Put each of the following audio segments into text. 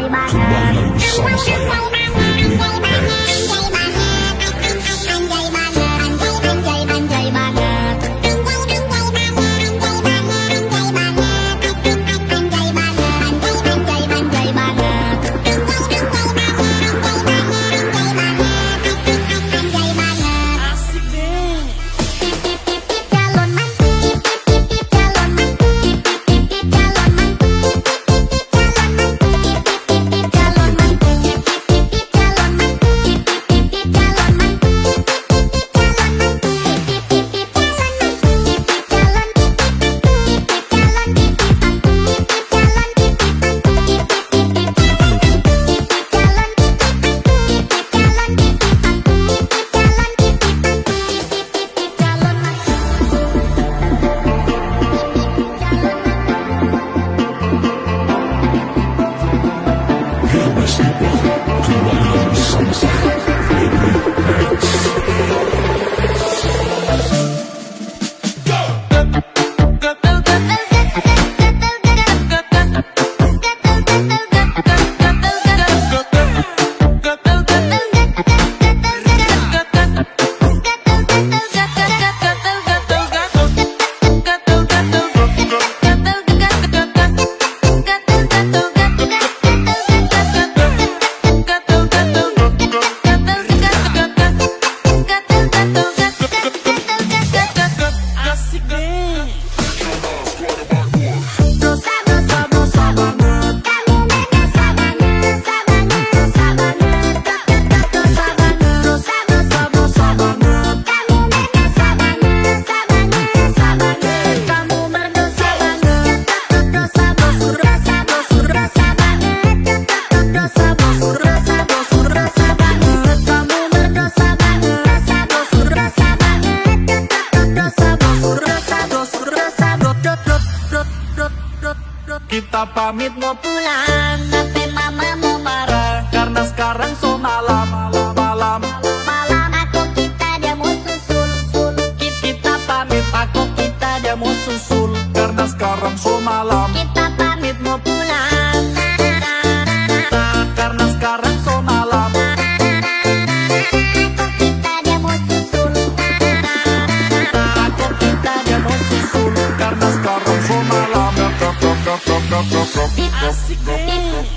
Kembali bersama saya, Baby X. Kita pamit mau pulang, tapi mama mau marah karena sekarang so malam. Aku kita dia mau susul. Kita pamit aku kita dia mau susul karena sekarang so malam. Kita pamit mau pulang karena sekarang so malam. Aku kita dia mau susul. Aku kita dia mau susul karena sekarang so malam. Asik deh.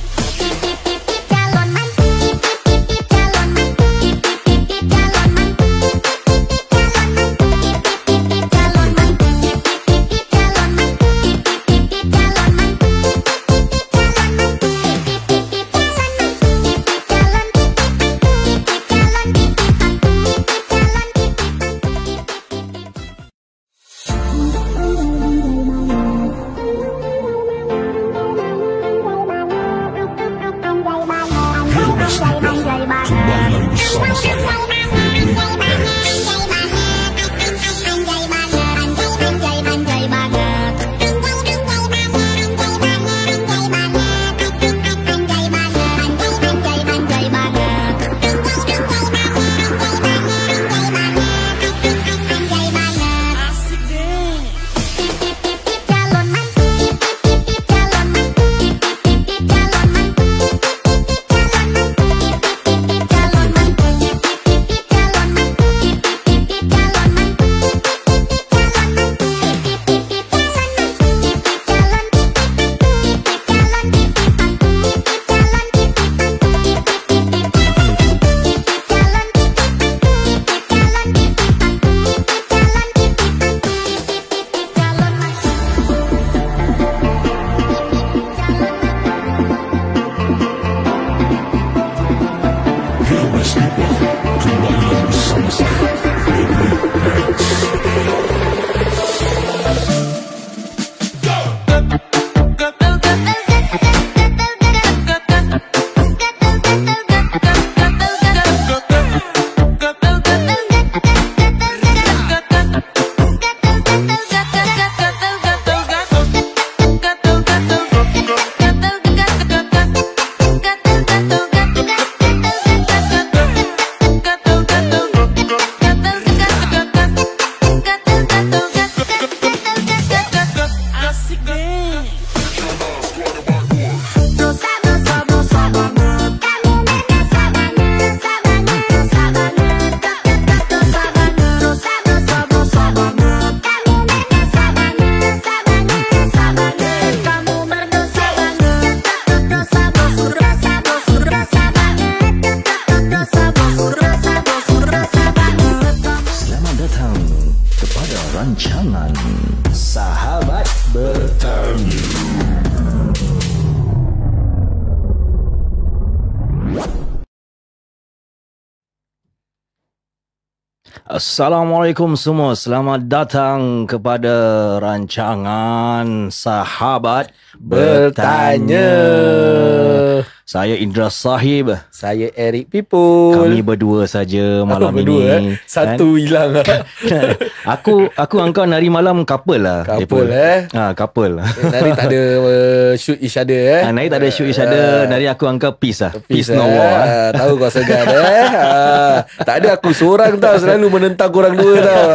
Kembali bersama saya, Baby X. Assalamualaikum semua. Selamat datang kepada rancangan Sahabat Bertanya. Saya Indra Sahib. Saya Eric Pipul. Kami berdua saja malam berdua, ini. Satu hilang lah. Aku engkau nari malam couple lah. Couple couple. Nari tak ada shoot each other Nari tak ada shoot each other. Nari aku angka peace lah. Peace no war. war. Tahu kau segan tak ada aku seorang tau. Selalu menentang korang dua tau.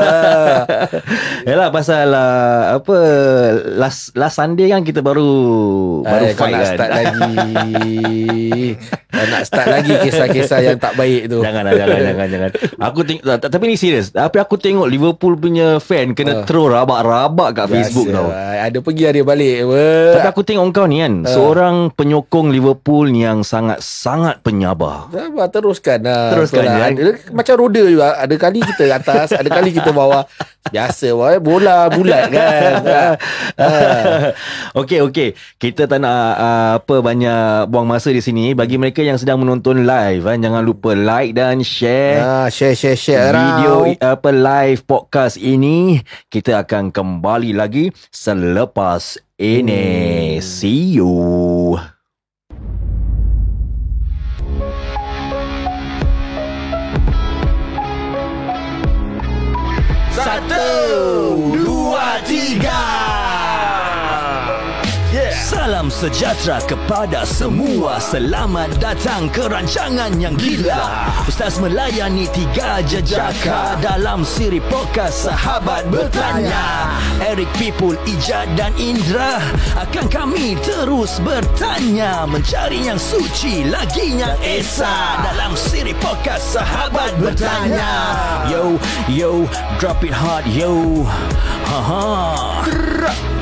Yalah pasal apa last Sunday kan kita baru fight nak kan. Start lagi. Kau nak start lagi kisah-kisah yang tak baik tu. Jangan. Aku tengok, tapi ni serius. Tapi aku tengok Liverpool punya fan kena throw rabak-rabak kat Facebook tau. Ada pergi ada balik. Tapi aku tengok kau ni kan, seorang penyokong Liverpool yang sangat penyabar. Sabar, teruskan lah. Teruskan lah. Macam roda juga. Ada kali kita atas, ada kali kita bawah. Biasa bola bulat kan. Okey. Kita tak nak banyak buang masa di sini. Bagi mereka yang sedang menonton live, jangan lupa like dan share. Share video live podcast ini. Kita akan kembali lagi selepas ini. See you. Satu, dua, tiga. Salam sejahtera kepada semua. Selamat datang ke rancangan yang gila. Ustaz melayani 3 jejaka dalam siri podcast Sahabat Bertanya. Eric Pipul, Ijat dan Indra akan kami terus bertanya, mencari yang suci lagi yang esa dalam siri podcast Sahabat Bertanya. Yo, drop it hard yo.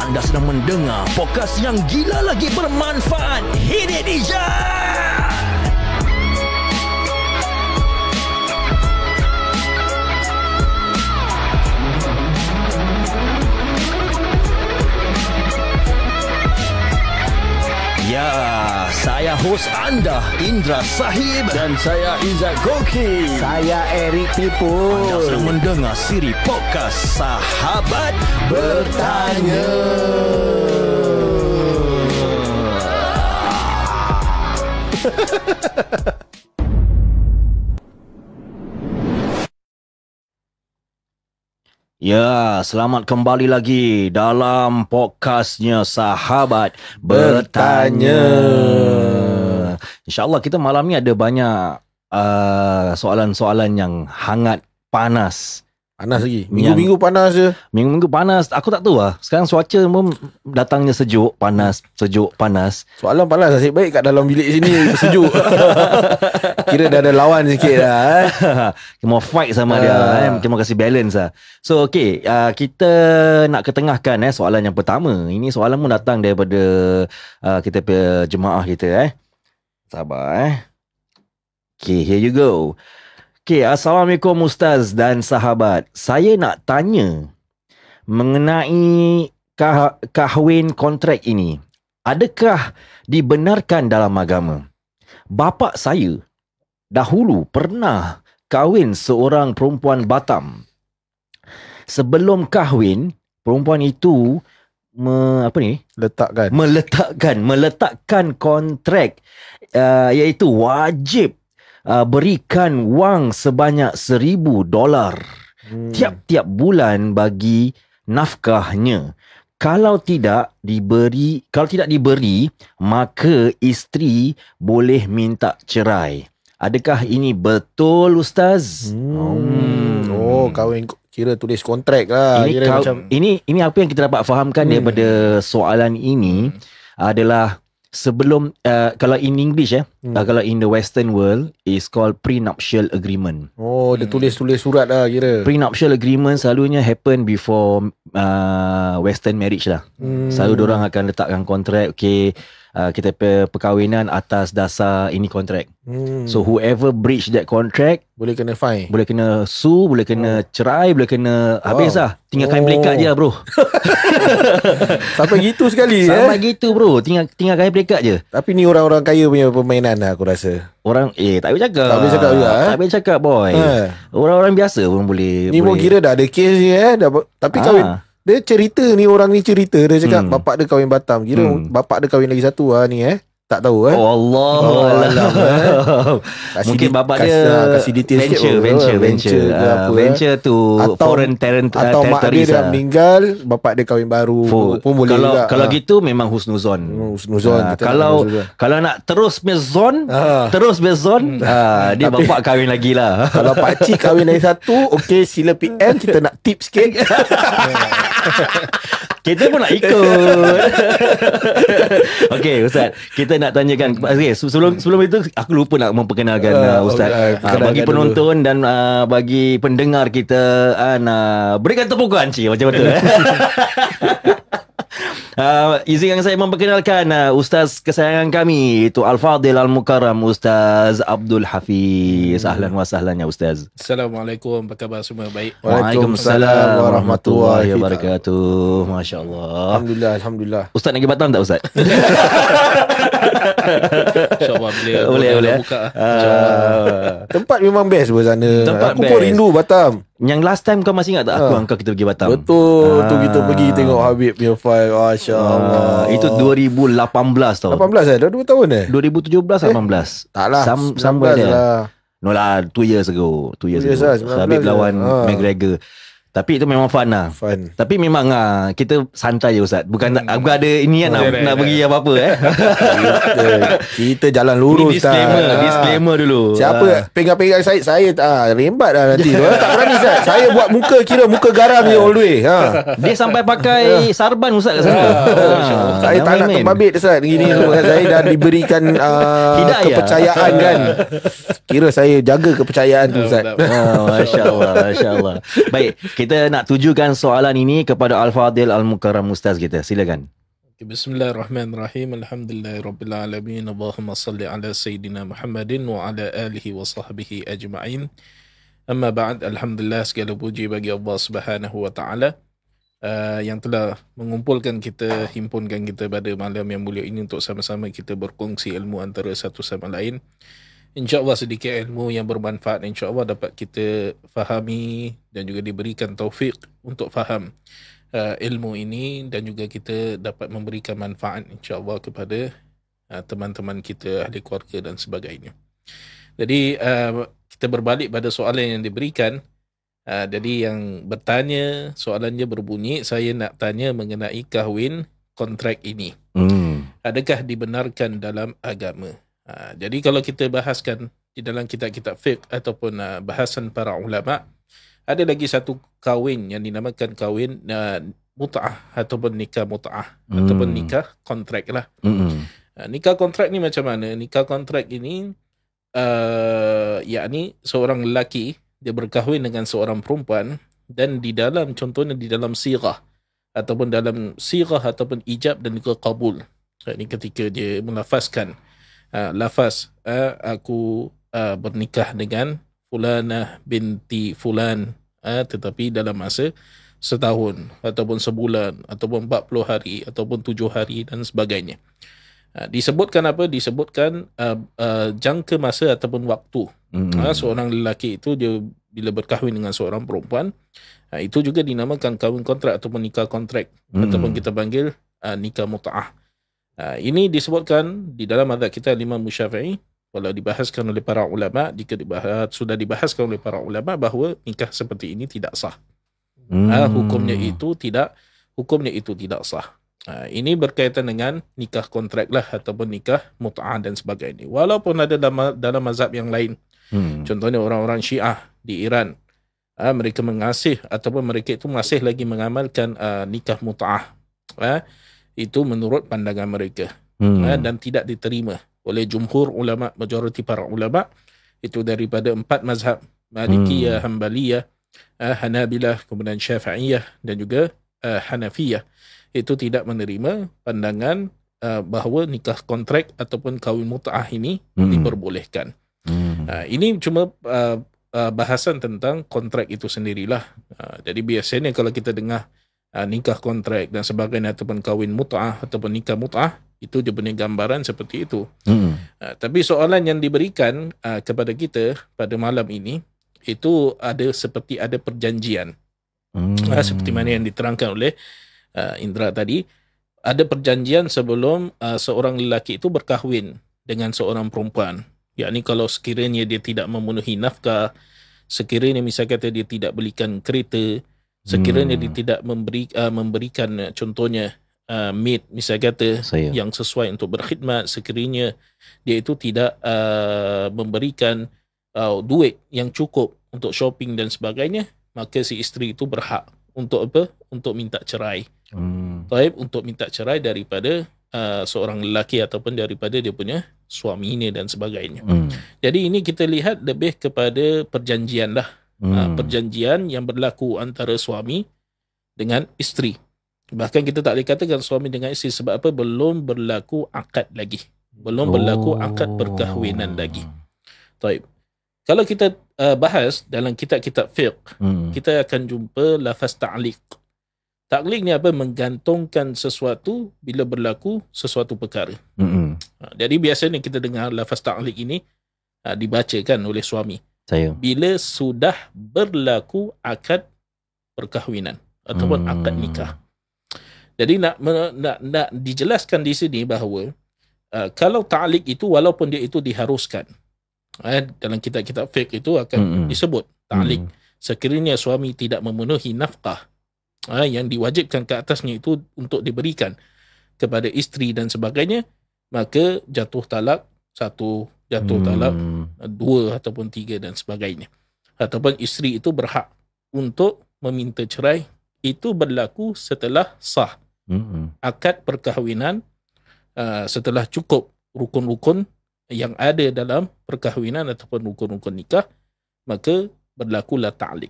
Anda sedang mendengar podcast yang gila lagi bermanfaat. Hit it, Ijat! Ya, saya host anda Indra Sahib dan saya Izzat Goki. Saya Eric Pipul. Anda sedang mendengar siri podcast Sahabat Bertanya. Ya, selamat kembali lagi dalam podcastnya Sahabat Bertanya. InsyaAllah kita malam ni ada banyak soalan-soalan yang hangat, panas. Panas lagi. Minggu-minggu panas je. Minggu-minggu panas. Aku tak tahu lah. Sekarang cuaca pun datangnya sejuk, panas. Soalan panas. Nasib baik kat dalam bilik sini sejuk. Kira dah ada lawan sikit dah. Mau fight sama dia. Kita kasih balance lah. So okay, kita nak ketengahkan soalan yang pertama. Ini soalan pun datang daripada kita punya jemaah kita. Sabar Okay, here you go. Okay, Assalamualaikum Ustaz dan sahabat. Saya nak tanya mengenai kahwin kontrak ini. Adakah dibenarkan dalam agama? Bapa saya dahulu pernah kahwin seorang perempuan Batam. Sebelum kahwin, perempuan itu meletakkan kontrak iaitu wajib berikan wang sebanyak $1,000 tiap-tiap bulan bagi nafkahnya. Kalau tidak diberi, maka isteri boleh minta cerai. Adakah ini betul, Ustaz? Kahwin kira tulis kontrak lah. Ini apa yang kita dapat fahamkan daripada soalan ini adalah sebelum kalau in English kalau in the Western world is called prenuptial agreement. Dia tulis surat lah kira. Prenuptial agreement selalunya happen before Western marriage lah. Selalu diorang akan letakkan kontrak. Okay, kita perkahwinan atas dasar ini kontrak. So whoever breach that contract Boleh kena fine. boleh kena sue, boleh kena cerai, boleh kena habis lah. Tinggal kain pelikat je lah bro. Sampai gitu sekali Sampai gitu bro. Tinggal kain pelikat je. Tapi ni orang-orang kaya punya permainan lah aku rasa. Orang tak boleh cakap. Tak boleh cakap juga, Tak boleh cakap boy. Orang-orang biasa pun boleh. Ni pun kira dah ada kes ni tapi kahwin. Dia cerita ni, orang ni cerita. Dia cakap bapak dia kahwin Batam. Kira bapak dia kahwin lagi satu lah ni Tak tahu Oh Allah, alam, mungkin bapak dia kasih detail venture to foreign atau mak dia dah meninggal, bapak dia kahwin baru pun boleh juga. Kalau gitu memang husnuzon. Kalau nak terus bezon, dia bapak kahwin lagi lah. Kalau pakcik kahwin lagi satu, okey, sila PM, kita nak tip sikit. Kita pun nak ikut. Okey Ustaz, kita nak tanyakan sebelum itu aku lupa nak memperkenalkan Ustaz. Bagi penonton dan bagi pendengar kita, berikan tepukan macam betul. Izinkan saya memperkenalkan Ustaz kesayangan kami, itu Al-Fadhil Al-Mukarram Ustaz Abdul Hafiz. Ahlan wa sahlan ya Ustaz. Assalamualaikum, apa khabar semua? Baik. Waalaikumsalam warahmatullahi wabarakatuh. Masya-Allah. Alhamdulillah. Ustaz nak pergi Batam tak Ustaz? InsyaAllah boleh buka. Tempat memang best pun sana. Aku best. pun rindu Batam. Yang last time kau masih ingat tak aku angkat kita pergi Batam? Betul. Tu kita pergi tengok Habib punya file. Masya-Allah. Itu 2018 tau. 18 dah 2 tahun 2017 18. Taklah. Somewhere there. Lah. No lah, 2 years ago. 2 years ago. lah, 19 Habib lawan lah. McGregor. Tapi itu memang fun lah. Tapi memang kita santai je Ustaz. Bukan ada ini nak bagi apa-apa kita jalan lurus. Disclaimer dulu. Siapa pegang-pegang saya rembat dah nanti. Tak berani Ustaz. Saya buat muka, kira muka garam je all the way. Dia sampai pakai sarban Ustaz kat sana. Saya tak nak terbabit Ustaz. Gini semua kan. Saya dah diberikan kepercayaan kan. Kira saya jaga kepercayaan tu Ustaz. Masya-Allah. Baik, kita nak tujukan soalan ini kepada Al-Fadhil Al-Mukarram Ustaz kita. Silakan. Bismillahirrahmanirrahim. Alhamdulillahirabbil alamin. Allahumma salli ala sayyidina Muhammadin wa ala alihi wa sahbihi ajma'in. Amma ba'd. Alhamdulillah, segala puji bagi Allah Subhanahu wa taala yang telah mengumpulkan kita, himpunkan kita pada malam yang mulia ini untuk sama-sama kita berkongsi ilmu antara satu sama lain. InsyaAllah sedikit ilmu yang bermanfaat, InsyaAllah dapat kita fahami dan juga diberikan taufik untuk faham ilmu ini, dan juga kita dapat memberikan manfaat InsyaAllah kepada teman-teman kita, ahli keluarga dan sebagainya. Jadi kita berbalik pada soalan yang diberikan. Jadi yang bertanya, soalannya berbunyi, saya nak tanya mengenai kahwin kontrak ini. Adakah dibenarkan dalam agama? Jadi kalau kita bahaskan di dalam kitab-kitab fiqh ataupun bahasan para ulama, ada lagi satu kahwin yang dinamakan kahwin mut'ah ataupun nikah mut'ah ataupun nikah kontrak lah. Nikah kontrak ni macam mana? Nikah kontrak ini yakni seorang lelaki dia berkahwin dengan seorang perempuan, dan di dalam, contohnya di dalam sirah ataupun dalam sirah ataupun ijab dan juga qabul. Ini ketika dia melafazkan lafaz aku bernikah dengan fulanah binti fulan, tetapi dalam masa setahun ataupun sebulan ataupun 40 hari ataupun 7 hari dan sebagainya. Disebutkan apa? Disebutkan jangka masa ataupun waktu. Seorang lelaki itu dia bila berkahwin dengan seorang perempuan, itu juga dinamakan kahwin kontrak ataupun nikah kontrak, ataupun kita panggil nikah mut'ah. Ini disebutkan di dalam mazhab kita Imam Syafi'i, kalau dibahaskan oleh para ulama, jika sudah dibahaskan oleh para ulama bahawa nikah seperti ini tidak sah. Hukumnya itu tidak sah. Ini berkaitan dengan nikah kontrak lah ataupun nikah mut'ah dan sebagainya. Walaupun ada dalam mazhab yang lain. Contohnya orang-orang Syiah di Iran, mereka mengasih ataupun mereka itu masih lagi mengamalkan nikah mut'ah. Itu menurut pandangan mereka, dan tidak diterima oleh jumhur ulama, majoriti para ulama itu daripada 4 mazhab, Malikiyah, Hanbaliyah, Hanabilah, kemudian Syafi'iyah dan juga Hanafiyah. Itu tidak menerima pandangan bahawa nikah kontrak ataupun kahwin mut'ah ini diperbolehkan. Ini cuma bahasan tentang kontrak itu sendirilah. Jadi biasanya kalau kita dengar nikah kontrak dan sebagainya ataupun kahwin mut'ah ataupun nikah mut'ah, itu dia punya gambaran seperti itu. Tapi soalan yang diberikan kepada kita pada malam ini, itu seperti ada perjanjian. Seperti mana yang diterangkan oleh Indra tadi, ada perjanjian sebelum seorang lelaki itu berkahwin dengan seorang perempuan. Yakni kalau sekiranya dia tidak memenuhi nafkah, sekiranya misalnya kata dia tidak belikan kereta, sekiranya dia tidak memberikan contohnya maid misalnya kata yang sesuai untuk berkhidmat, sekiranya dia itu tidak memberikan duit yang cukup untuk shopping dan sebagainya, maka si isteri itu berhak untuk apa? Untuk minta cerai. Untuk minta cerai daripada seorang lelaki ataupun daripada dia punya suami ini dan sebagainya. Jadi ini kita lihat lebih kepada perjanjian lah. Perjanjian yang berlaku antara suami dengan isteri. Bahkan kita tak boleh katakan suami dengan isteri, sebab apa? Belum berlaku akad lagi. Belum berlaku akad perkahwinan lagi. Taib. Kalau kita bahas dalam kitab-kitab fiqh, kita akan jumpa lafaz ta'liq. Ta'liq ni apa? Menggantungkan sesuatu bila berlaku sesuatu perkara. Jadi biasanya kita dengar lafaz ta'liq ini dibacakan oleh suami bila sudah berlaku akad perkahwinan ataupun akad nikah. Jadi nak dijelaskan di sini bahawa kalau ta'liq itu walaupun dia itu diharuskan, dalam kitab-kitab fiqh itu akan disebut ta'liq. Sekiranya suami tidak memenuhi nafkah yang diwajibkan ke atasnya itu untuk diberikan kepada isteri dan sebagainya, maka jatuh talak 1, jatuh talak 2 ataupun 3 dan sebagainya. Ataupun isteri itu berhak untuk meminta cerai. Itu berlaku setelah sah akad perkahwinan, setelah cukup rukun-rukun yang ada dalam perkahwinan ataupun rukun-rukun nikah, maka berlakulah ta'liq.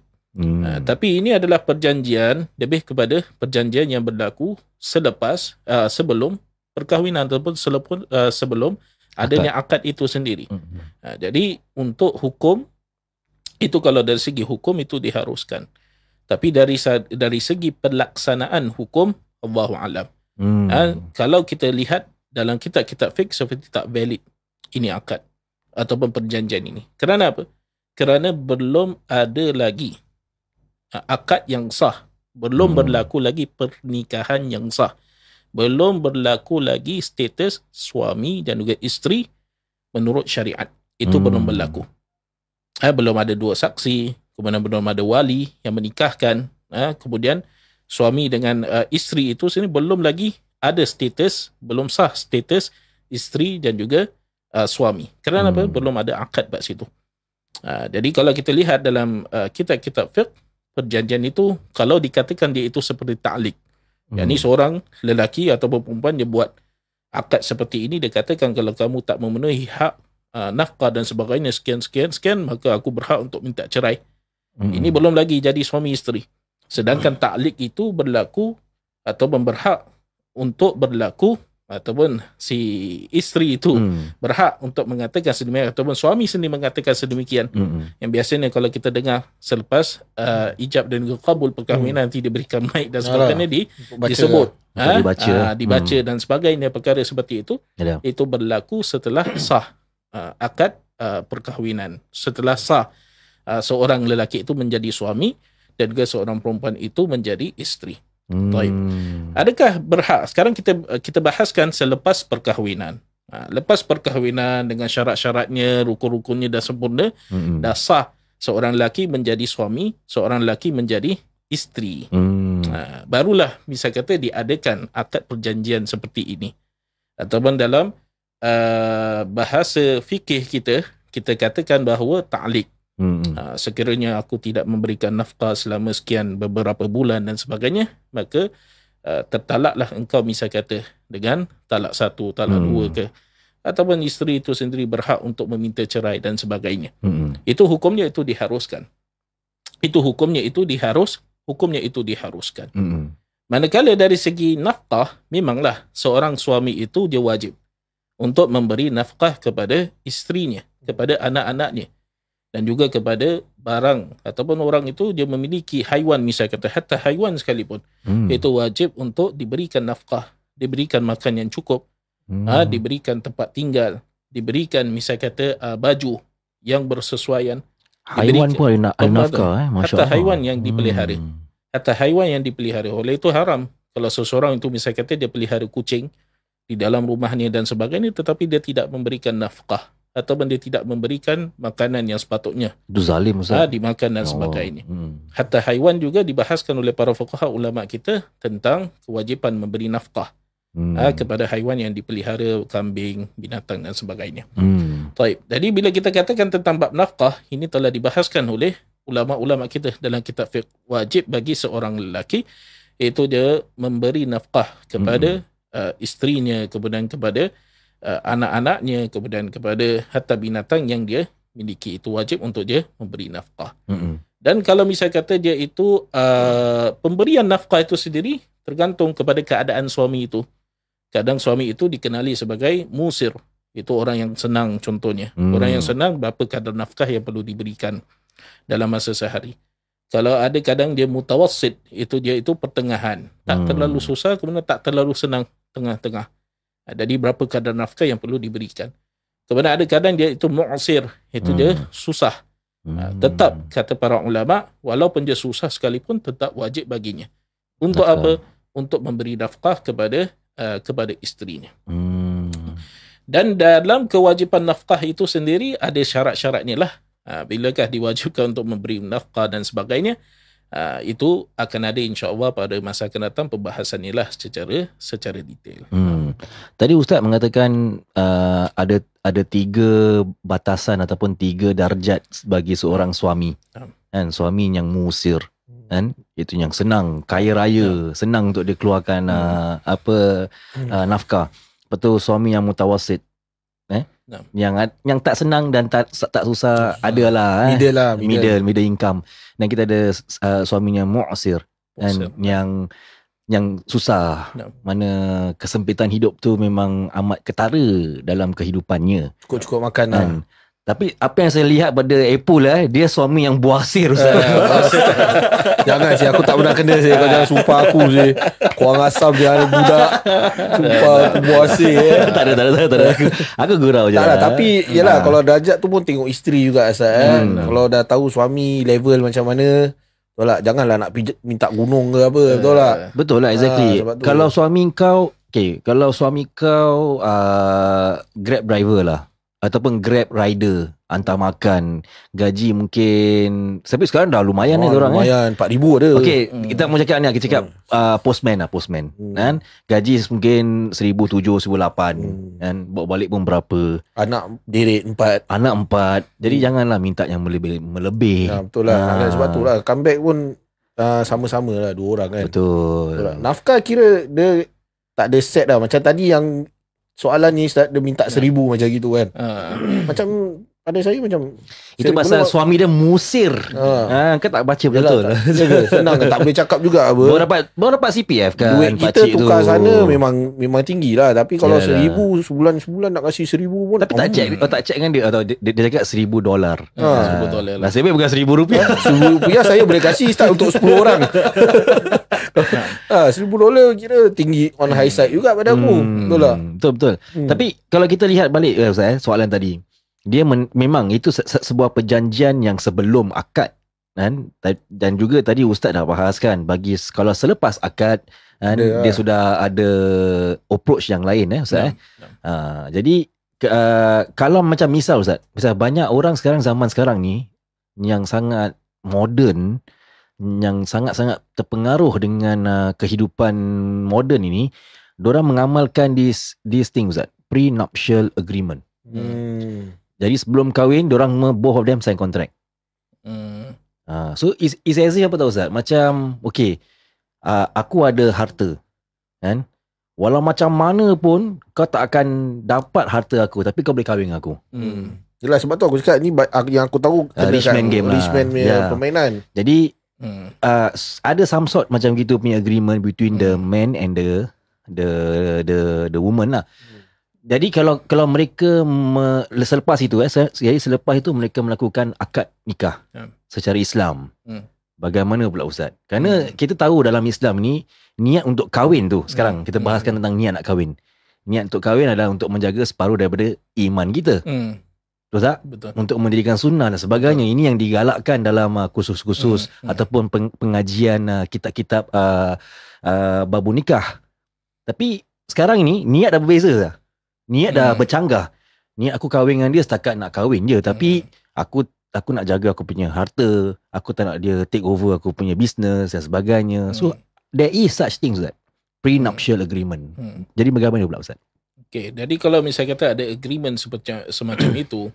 Tapi ini adalah perjanjian, lebih kepada perjanjian yang berlaku sebelum perkahwinan ataupun sebelum adanya akad itu sendiri. Jadi untuk hukum itu, kalau dari segi hukum itu diharuskan. Tapi dari segi pelaksanaan hukum, Allahu a'lam. Kalau kita lihat dalam kitab-kitab fiqh, seperti tak valid ini akad ataupun perjanjian ini. Kerana apa? Kerana belum ada lagi akad yang sah, belum berlaku lagi pernikahan yang sah, belum berlaku lagi status suami dan juga isteri menurut syariat. Itu belum berlaku. Belum ada 2 saksi, kemudian belum ada wali yang menikahkan, kemudian suami dengan isteri itu sini belum lagi ada status, belum sah status isteri dan juga suami. Kerana apa? Belum ada akad kat situ. Jadi kalau kita lihat dalam kitab-kitab fiqh, perjanjian itu kalau dikatakan dia itu seperti ta'liq, yakni seorang lelaki atau perempuan dia buat akad seperti ini, dia katakan kalau kamu tak memenuhi hak nafkah dan sebagainya sekian, maka aku berhak untuk minta cerai. Ini belum lagi jadi suami isteri. Sedangkan ta'liq itu berlaku atau berhak untuk berlaku, ataupun si isteri itu berhak untuk mengatakan sedemikian, ataupun suami sendiri mengatakan sedemikian. Yang biasanya kalau kita dengar selepas ijab dan qabul perkahwinan nanti diberikan mic dan sebagainya disebut dibaca dan sebagainya, perkara seperti itu. Itu berlaku setelah sah akad perkahwinan, setelah sah seorang lelaki itu menjadi suami dan juga seorang perempuan itu menjadi isteri. Adakah berhak? Sekarang kita bahaskan selepas perkahwinan. Lepas perkahwinan dengan syarat-syaratnya, rukun-rukunnya dah sempurna, dah sah seorang lelaki menjadi suami, seorang lelaki menjadi isteri. Barulah bisa kata diadakan akad perjanjian seperti ini. Ataupun dalam bahasa fikih kita katakan bahawa ta'liq. Sekiranya aku tidak memberikan nafkah selama sekian beberapa bulan dan sebagainya, maka tertalaklah engkau misal kata dengan talak 1, talak 2 ke, ataupun isteri itu sendiri berhak untuk meminta cerai dan sebagainya. Itu hukumnya itu diharuskan. Hukumnya itu diharuskan. Manakala dari segi nafkah, memanglah seorang suami itu dia wajib untuk memberi nafkah kepada isterinya, kepada anak-anaknya, dan juga kepada barang ataupun orang itu dia memiliki haiwan, misalnya kata hatta haiwan sekalipun, itu wajib untuk diberikan nafkah, diberikan makan yang cukup, diberikan tempat tinggal, diberikan misalnya kata baju yang bersesuaian. Haiwan pun ada nafkah, Masya hatta Allah. haiwan yang dipelihara. Hatta haiwan yang dipelihara. Oleh itu haram kalau seseorang itu misalnya kata dia pelihara kucing di dalam rumahnya dan sebagainya, tetapi dia tidak memberikan nafkah ataupun dia tidak memberikan makanan yang sepatutnya Itu zalim, Ustaz. dimakan dan sebagainya. Hatta haiwan juga dibahaskan oleh para fuqaha ulama kita tentang kewajipan memberi nafkah kepada haiwan yang dipelihara, kambing, binatang dan sebagainya. Baik. Jadi bila kita katakan tentang bab nafkah, ini telah dibahaskan oleh ulama-ulama kita dalam kitab fiqh. Wajib bagi seorang lelaki iaitu dia memberi nafkah kepada isterinya, kemudian kepada anak-anaknya, kemudian kepada hatta binatang yang dia miliki. Itu wajib untuk dia memberi nafkah. Dan kalau misalnya kata dia itu pemberian nafkah itu sendiri tergantung kepada keadaan suami itu. Kadang suami itu dikenali sebagai musir. Itu orang yang senang contohnya. Orang yang senang, berapa kadar nafkah yang perlu diberikan dalam masa sehari. Kalau ada kadang dia mutawassit, itu dia itu pertengahan. Tak terlalu susah, kemudian tak terlalu senang, tengah-tengah. Jadi berapa kadar nafkah yang perlu diberikan. Kemudian ada kadang dia itu mu'sir, itu dia susah. Tetap kata para ulama, walaupun dia susah sekalipun tetap wajib baginya. Untuk apa? Untuk memberi nafkah kepada isterinya. Dan dalam kewajipan nafkah itu sendiri ada syarat-syaratnya lah. Bilakah diwajibkan untuk memberi nafkah dan sebagainya, itu akan ada insya-Allah pada masa akan datang pembahasan inilah secara detail. Tadi Ustaz mengatakan ada 3 batasan ataupun 3 darjat bagi seorang suami. Kan, suami yang musir, kan, itu yang senang, kaya raya, senang untuk dikeluarkan nafkah. Betul, suami yang mutawassit, yang tak senang dan tak susah, adalah middle income. Dan kita ada suami yang mu'sir, kan, yang susah, mana kesempitan hidup tu memang amat ketara dalam kehidupannya. Cukup-cukup makan lah. Tapi apa yang saya lihat pada Apple dia suami yang buasir, Ustaz. Jangan sih, aku tak pernah kena sih. Kau jangan sumpah aku sih. Korang asam je ada budak. Sumpah aku buasir. Tak ada. Aku gurau je. Tak lah, tapi yelah, kalau darjat tu pun tengok isteri juga asal. Kalau dah tahu suami level macam mana, betul tak? Janganlah nak minta gunung ke apa, betul tak? Betul lah, exactly. Kalau suami kau, kalau suami kau Grab driver lah, ataupun Grab rider, hantar makan, gaji mungkin, tapi sekarang dah lumayan orang. Lumayan, 4,000 ada. Okey, kita mau cakap ni, kita cakap postman kan. Gaji mungkin 1,700, 1,800 kan, bawa balik pun berapa. Anak deret 4. Jadi janganlah minta yang melebih. Betul lah. Sebab tu lah, comeback pun sama-sama lah, 2 orang kan. Betul. Nafkah kira dia tak ada set lah. Macam tadi yang soalan ni dia minta 1,000 macam gitu kan. Macam pada saya macam itu pasal suami dia musir. Kan tak baca betul. Senang kan, tak boleh cakap juga apa. Baru dapat CPF kan. Duit kita tukar sana memang tinggi lah. Tapi kalau 1,000 sebulan nak kasih 1,000 pun. Tapi tak check dengan dia, atau dia cakap $1,000. $1,000 Nasib baik bukan RM1,000. RM1,000 saya boleh kasih start untuk 10 orang. $1,000 kira tinggi, on high side juga pada aku. Betul tak? Betul. Tapi kalau kita lihat balik Ustaz, soalan tadi, dia memang itu sebuah perjanjian yang sebelum akad, kan? Dan juga tadi Ustaz dah bahaskan, bagi kalau selepas akad kan, dia sudah ada approach yang lain Ustaz. Jadi kalau macam misal Ustaz, banyak orang zaman sekarang ni yang sangat moden, yang sangat-sangat terpengaruh dengan kehidupan moden ini, diorang mengamalkan this thing Ustaz, prenuptial agreement. Jadi sebelum kahwin, diorang both of them sign contract. So is as if apa tahu Ustaz, macam aku ada harta kan, walau macam mana pun kau tak akan dapat harta aku, tapi kau boleh kahwin dengan aku. Yelah, sebab tu aku cakap ni yang aku tahu rich man game rich man lah. permainan. Jadi ada some sort macam gitu punya agreement between the man and the woman lah. Jadi kalau mereka selepas itu selepas itu mereka melakukan akad nikah secara Islam. Bagaimana pula Ustaz? Kerana kita tahu dalam Islam ni niat untuk kahwin tu, sekarang kita bahaskan tentang niat nak kahwin. Niat untuk kahwin adalah untuk menjaga separuh daripada iman kita. Betul tak? Betul. Untuk mendirikan sunnah dan sebagainya. Ini yang digalakkan dalam kursus-kursus ataupun pengajian kitab-kitab babu nikah. Tapi sekarang ini niat dah berbeza. Niat dah bercanggah. Niat aku kahwin dengan dia setakat nak kahwin je. Tapi aku nak jaga aku punya harta. Aku tak nak dia take over aku punya business dan sebagainya. So there is such things that prenuptial agreement. Jadi bagaimana pula Ustaz? Okay, jadi kalau misalnya kata ada agreement semacam itu,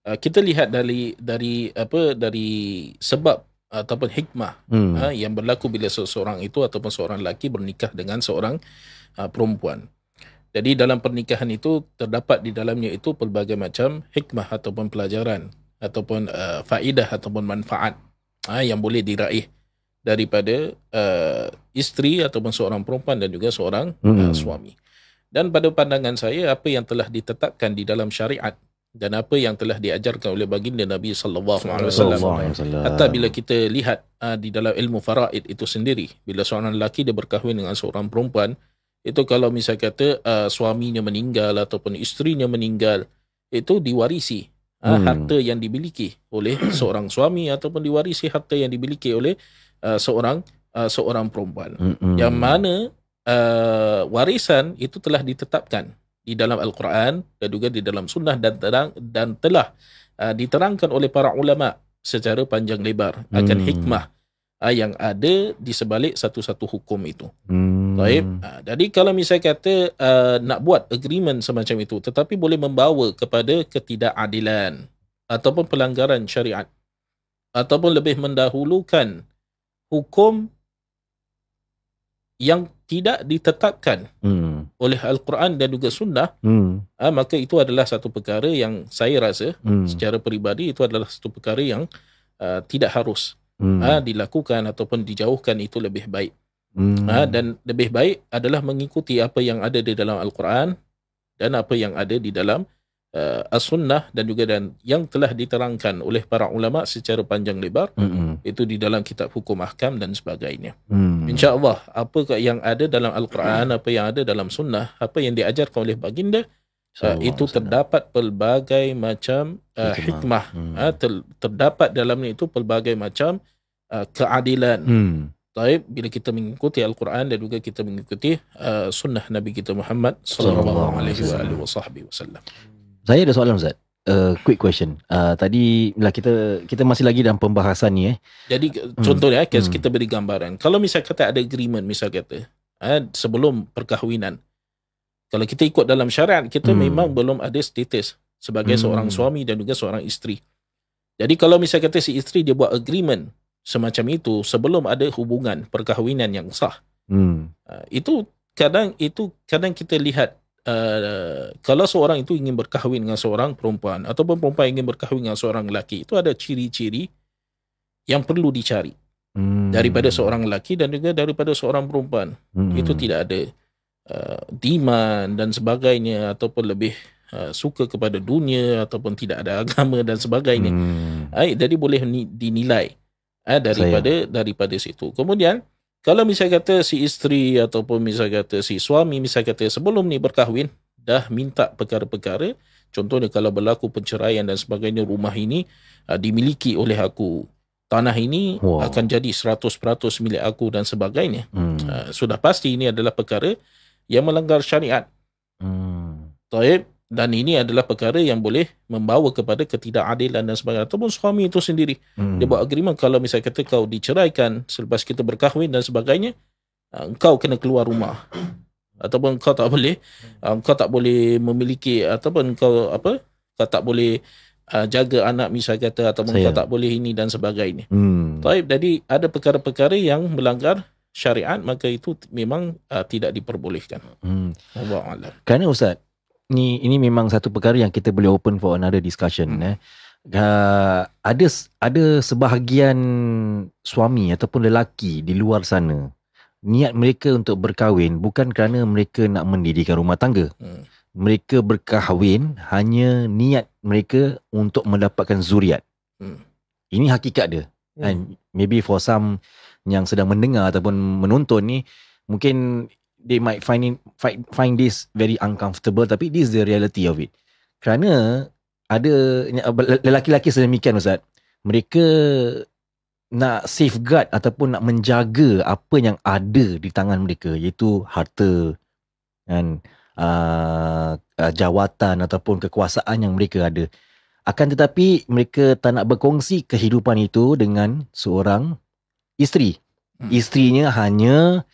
kita lihat dari sebab ataupun hikmah yang berlaku bila seseorang itu ataupun seorang lelaki bernikah dengan seorang perempuan. Jadi dalam pernikahan itu terdapat di dalamnya itu pelbagai macam hikmah ataupun pelajaran ataupun faedah ataupun manfaat yang boleh diraih daripada isteri ataupun seorang perempuan dan juga seorang suami. Dan pada pandangan saya, apa yang telah ditetapkan di dalam syariat dan apa yang telah diajarkan oleh baginda Nabi sallallahu alaihi wasallam, hatta bila kita lihat di dalam ilmu faraid itu sendiri, bila seorang lelaki dia berkahwin dengan seorang perempuan, itu kalau misal kata suaminya meninggal ataupun isterinya meninggal, itu diwarisi harta yang dimiliki oleh seorang suami ataupun diwarisi harta yang dimiliki oleh seorang perempuan. Yang mana warisan itu telah ditetapkan di dalam Al-Quran dan juga di dalam sunnah dan telah diterangkan oleh para ulama secara panjang lebar akan hikmah yang ada di sebalik satu-satu hukum itu. Baik. Jadi kalau misalnya kata nak buat agreement semacam itu tetapi boleh membawa kepada ketidakadilan ataupun pelanggaran syariat ataupun lebih mendahulukan hukum yang tidak ditetapkan oleh Al-Quran dan juga Sunnah, maka itu adalah satu perkara yang saya rasa secara peribadi itu adalah satu perkara yang tidak harus dilakukan ataupun dijauhkan, itu lebih baik. Dan lebih baik adalah mengikuti apa yang ada di dalam Al-Quran dan apa yang ada di dalam As-Sunnah dan juga yang telah diterangkan oleh para ulama secara panjang lebar, itu di dalam kitab hukum ahkam dan sebagainya. InsyaAllah apa yang ada dalam Al-Quran, apa yang ada dalam Sunnah, apa yang diajarkan oleh baginda, itu terdapat pelbagai macam hikmah, terdapat dalamnya itu pelbagai macam keadilan. Taib, bila kita mengikuti Al-Quran dan juga kita mengikuti Sunnah Nabi kita Muhammad sallallahu alaihi wasallam. Saya ada soalan Ustaz. Quick question. Tadi lah kita masih lagi dalam pembahasan ni. Jadi contohnya kita beri gambaran. Kalau misal kata ada agreement, misal kata sebelum perkahwinan, kalau kita ikut dalam syariat, kita memang belum ada status sebagai seorang suami dan juga seorang isteri. Jadi kalau misal kata si isteri dia buat agreement semacam itu sebelum ada hubungan perkahwinan yang sah, itu kadang kita lihat, kalau seorang itu ingin berkahwin dengan seorang perempuan ataupun perempuan ingin berkahwin dengan seorang lelaki, itu ada ciri-ciri yang perlu dicari daripada seorang lelaki dan juga daripada seorang perempuan. Itu tidak ada demand dan sebagainya ataupun lebih suka kepada dunia ataupun tidak ada agama dan sebagainya. Jadi boleh dinilai daripada situ. Kemudian kalau misal kata si isteri ataupun misal kata si suami, misal kata sebelum ni berkahwin dah minta perkara-perkara, contohnya kalau berlaku perceraian dan sebagainya, rumah ini dimiliki oleh aku, tanah ini akan jadi 100% milik aku dan sebagainya. Sudah pasti ini adalah perkara yang melanggar syariat. Taib. Dan ini adalah perkara yang boleh membawa kepada ketidakadilan dan sebagainya. Ataupun suami itu sendiri, dia buat agreement, kalau misalnya kata kau diceraikan selepas kita berkahwin dan sebagainya, engkau kena keluar rumah. Ataupun engkau tak boleh memiliki, ataupun engkau tak boleh jaga anak misalnya kata, ataupun engkau tak boleh ini dan sebagainya. Jadi ada perkara-perkara yang melanggar syariat, maka itu memang tidak diperbolehkan. Wallahu a'lam. Kerana Ustaz, ini memang satu perkara yang kita boleh open for another discussion. ada sebahagian suami ataupun lelaki di luar sana, niat mereka untuk berkahwin bukan kerana mereka nak mendirikan rumah tangga. Mereka berkahwin hanya niat mereka untuk mendapatkan zuriat. Ini hakikat dia. And maybe for some yang sedang mendengar ataupun menonton ni, mungkin they might find this very uncomfortable, tapi this is the reality of it. Kerana ada lelaki-lelaki sedemikian, Ustaz, mereka nak safeguard ataupun nak menjaga apa yang ada di tangan mereka, iaitu harta dan jawatan ataupun kekuasaan yang mereka ada. Akan tetapi mereka tak nak berkongsi kehidupan itu dengan seorang isteri. Isterinya hanya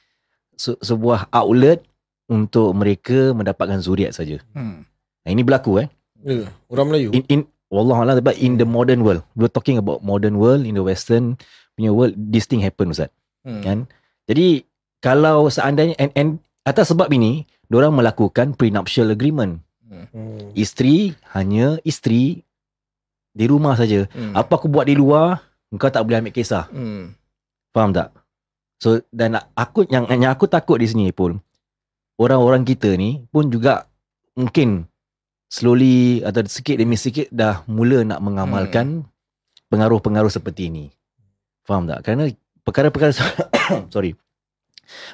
sebuah outlet untuk mereka mendapatkan zuriat saja. Ini berlaku orang Melayu. Wallahualam, but in the modern world, we're talking about modern world, in the western punya world, this thing happen, Ustaz. Kan? Jadi kalau seandainya and atas sebab ini, diorang melakukan prenuptial agreement. Isteri hanya isteri di rumah saja. Apa aku buat di luar, engkau tak boleh ambil kisah. Faham tak? So, dan yang aku takut di sini pun, orang-orang kita ni pun juga mungkin slowly atau sikit demi sikit dah mula nak mengamalkan pengaruh-pengaruh seperti ini. Faham tak? Kerana perkara-perkara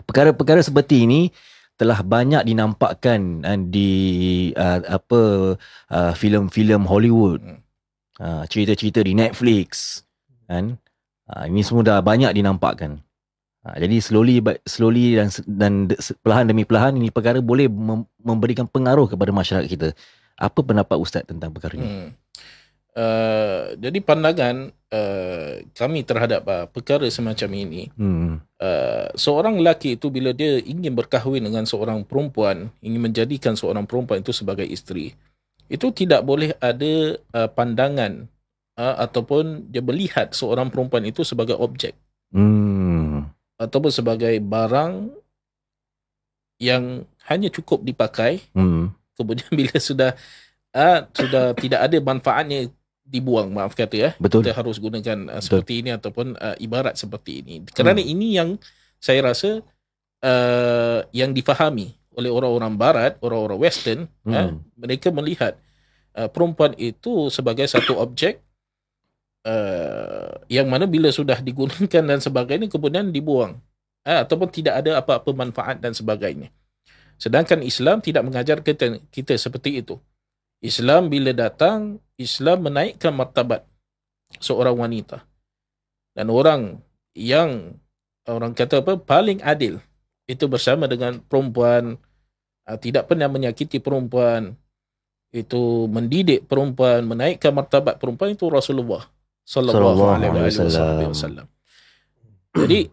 perkara-perkara seperti ini telah banyak dinampakkan di filem-filem Hollywood, cerita-cerita di Netflix, kan? Ini semua dah banyak dinampakkan. Jadi slowly dan perlahan demi perlahan ini perkara boleh memberikan pengaruh kepada masyarakat kita. Apa pendapat Ustaz tentang perkara ini? Jadi pandangan kami terhadap perkara semacam ini, seorang lelaki itu bila dia ingin berkahwin dengan seorang perempuan, ingin menjadikan seorang perempuan itu sebagai isteri, itu tidak boleh ada pandangan ataupun dia melihat seorang perempuan itu sebagai objek, ataupun sebagai barang yang hanya cukup dipakai, kemudian bila sudah tidak ada manfaatnya, dibuang, maaf kata Betul. kita harus gunakan seperti ini ataupun ibarat seperti ini. Kerana ini yang saya rasa yang difahami oleh orang-orang barat, orang-orang western, mereka melihat perempuan itu sebagai satu objek yang mana bila sudah digunakan dan sebagainya kemudian dibuang, ataupun tidak ada apa-apa manfaat dan sebagainya. Sedangkan Islam tidak mengajar kita seperti itu. Islam bila datang, Islam menaikkan martabat seorang wanita. Dan orang kata paling adil itu bersama dengan perempuan, tidak pernah menyakiti perempuan, itu mendidik perempuan, menaikkan martabat perempuan, itu Rasulullah sallallahu alaihi wasallam. Jadi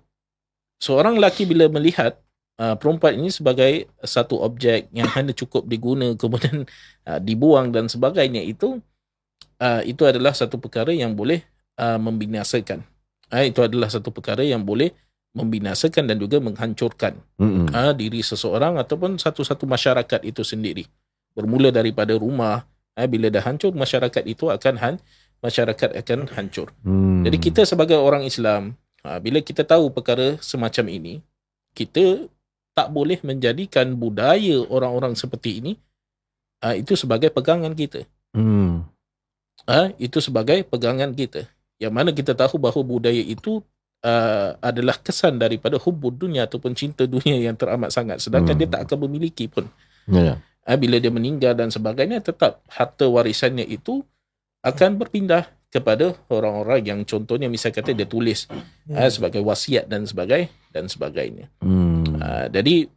seorang lelaki bila melihat perempuan ini sebagai satu objek yang hanya cukup diguna kemudian dibuang dan sebagainya, itu adalah satu perkara yang boleh membinasakan. Itu adalah satu perkara yang boleh membinasakan dan juga menghancurkan diri seseorang ataupun satu-satu masyarakat itu sendiri. Bermula daripada rumah, bila dah hancur masyarakat itu akan hancur. Jadi kita sebagai orang Islam, bila kita tahu perkara semacam ini, kita tak boleh menjadikan budaya orang-orang seperti ini itu sebagai pegangan kita. Itu sebagai pegangan kita. Yang mana kita tahu bahawa budaya itu adalah kesan daripada hubbud dunia ataupun cinta dunia yang teramat sangat. Sedangkan dia tak akan memiliki pun. Bila dia meninggal dan sebagainya, tetap harta warisannya itu akan berpindah kepada orang-orang yang contohnya misal kata dia tulis sebagai wasiat dan sebagainya. Jadi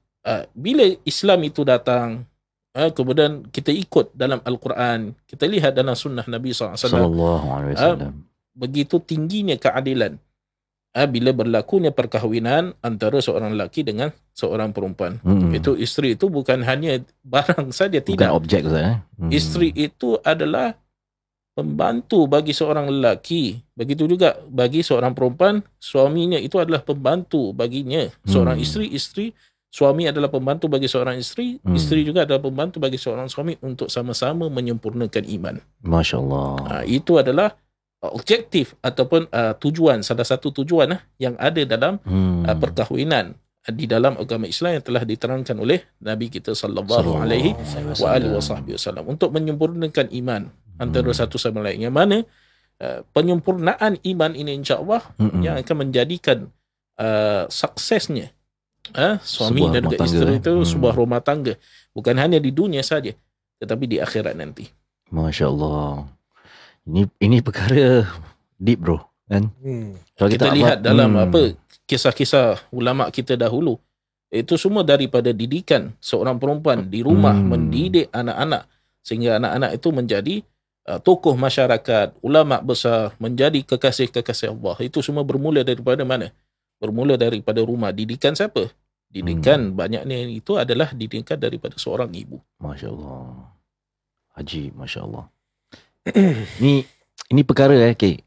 bila Islam itu datang, kemudian kita ikut dalam Al-Quran, kita lihat dalam sunnah Nabi SAW, begitu tingginya keadilan bila berlakunya perkahwinan antara seorang lelaki dengan seorang perempuan. Itu isteri itu bukan hanya barang saja, tidak. Bukan objek, Isteri itu adalah pembantu bagi seorang lelaki. Begitu juga bagi seorang perempuan, suaminya itu adalah pembantu baginya. Seorang isteri suami adalah pembantu bagi seorang isteri, isteri juga adalah pembantu bagi seorang suami untuk sama-sama menyempurnakan iman. Masya Allah. Itu adalah objektif ataupun tujuan, salah satu tujuan yang ada dalam perkahwinan di dalam agama Islam yang telah diterangkan oleh Nabi kita sallallahu alaihi wasallam untuk menyempurnakan iman antara satu sama lain. Yang mana penyempurnaan iman ini insya-Allah yang akan menjadikan suksesnya suami dan juga isteri itu sebuah rumah tangga, bukan hanya di dunia saja tetapi di akhirat nanti. Masya Allah. Ini perkara deep bro kan. Kalau kita lihat dalam kisah-kisah ulama kita dahulu, itu semua daripada didikan seorang perempuan di rumah mendidik anak-anak sehingga anak-anak itu menjadi tokoh masyarakat, ulama besar, menjadi kekasih-kekasih Allah. Itu semua bermula daripada mana? Bermula daripada rumah. Didikan siapa? Didikan banyaknya itu adalah didikan daripada seorang ibu. Masya Allah. Haji, Masya Allah. Ini perkara okay.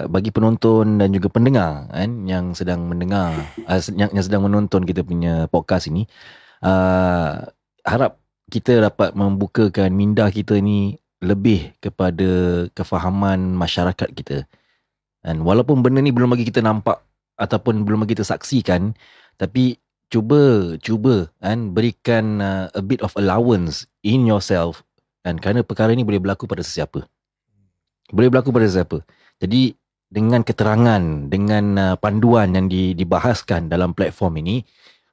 Bagi penonton dan juga pendengar kan, yang sedang mendengar, yang sedang menonton kita punya podcast ini, harap kita dapat membukakan minda kita ni lebih kepada kefahaman masyarakat kita. Dan walaupun benda ni belum lagi kita nampak ataupun belum lagi kita saksikan, tapi cuba kan berikan a bit of allowance in yourself, dan kerana perkara ni boleh berlaku pada sesiapa. Jadi dengan keterangan, dengan panduan yang dibahaskan dalam platform ini,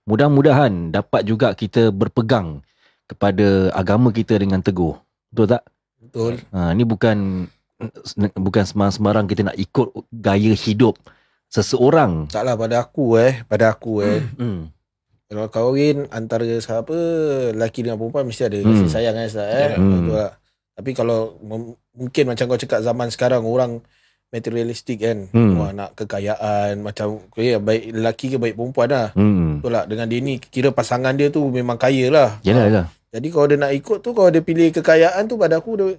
mudah-mudahan dapat juga kita berpegang kepada agama kita dengan teguh. Betul tak? Betul. Ini bukan sembarang kita nak ikut gaya hidup seseorang. Taklah pada aku kalau kahwin antara siapa, lelaki dengan perempuan mesti ada kasih sayang Ustaz betul tak? Tapi kalau mungkin macam kau cakap zaman sekarang orang materialistik kan, nak kekayaan macam baik lelaki ke baik perempuan lah. Betul tak? Dengan dia ni kira pasangan dia tu memang kaya lah. Yalah. Jadi kalau dia nak ikut tu, kalau dia pilih kekayaan tu, pada aku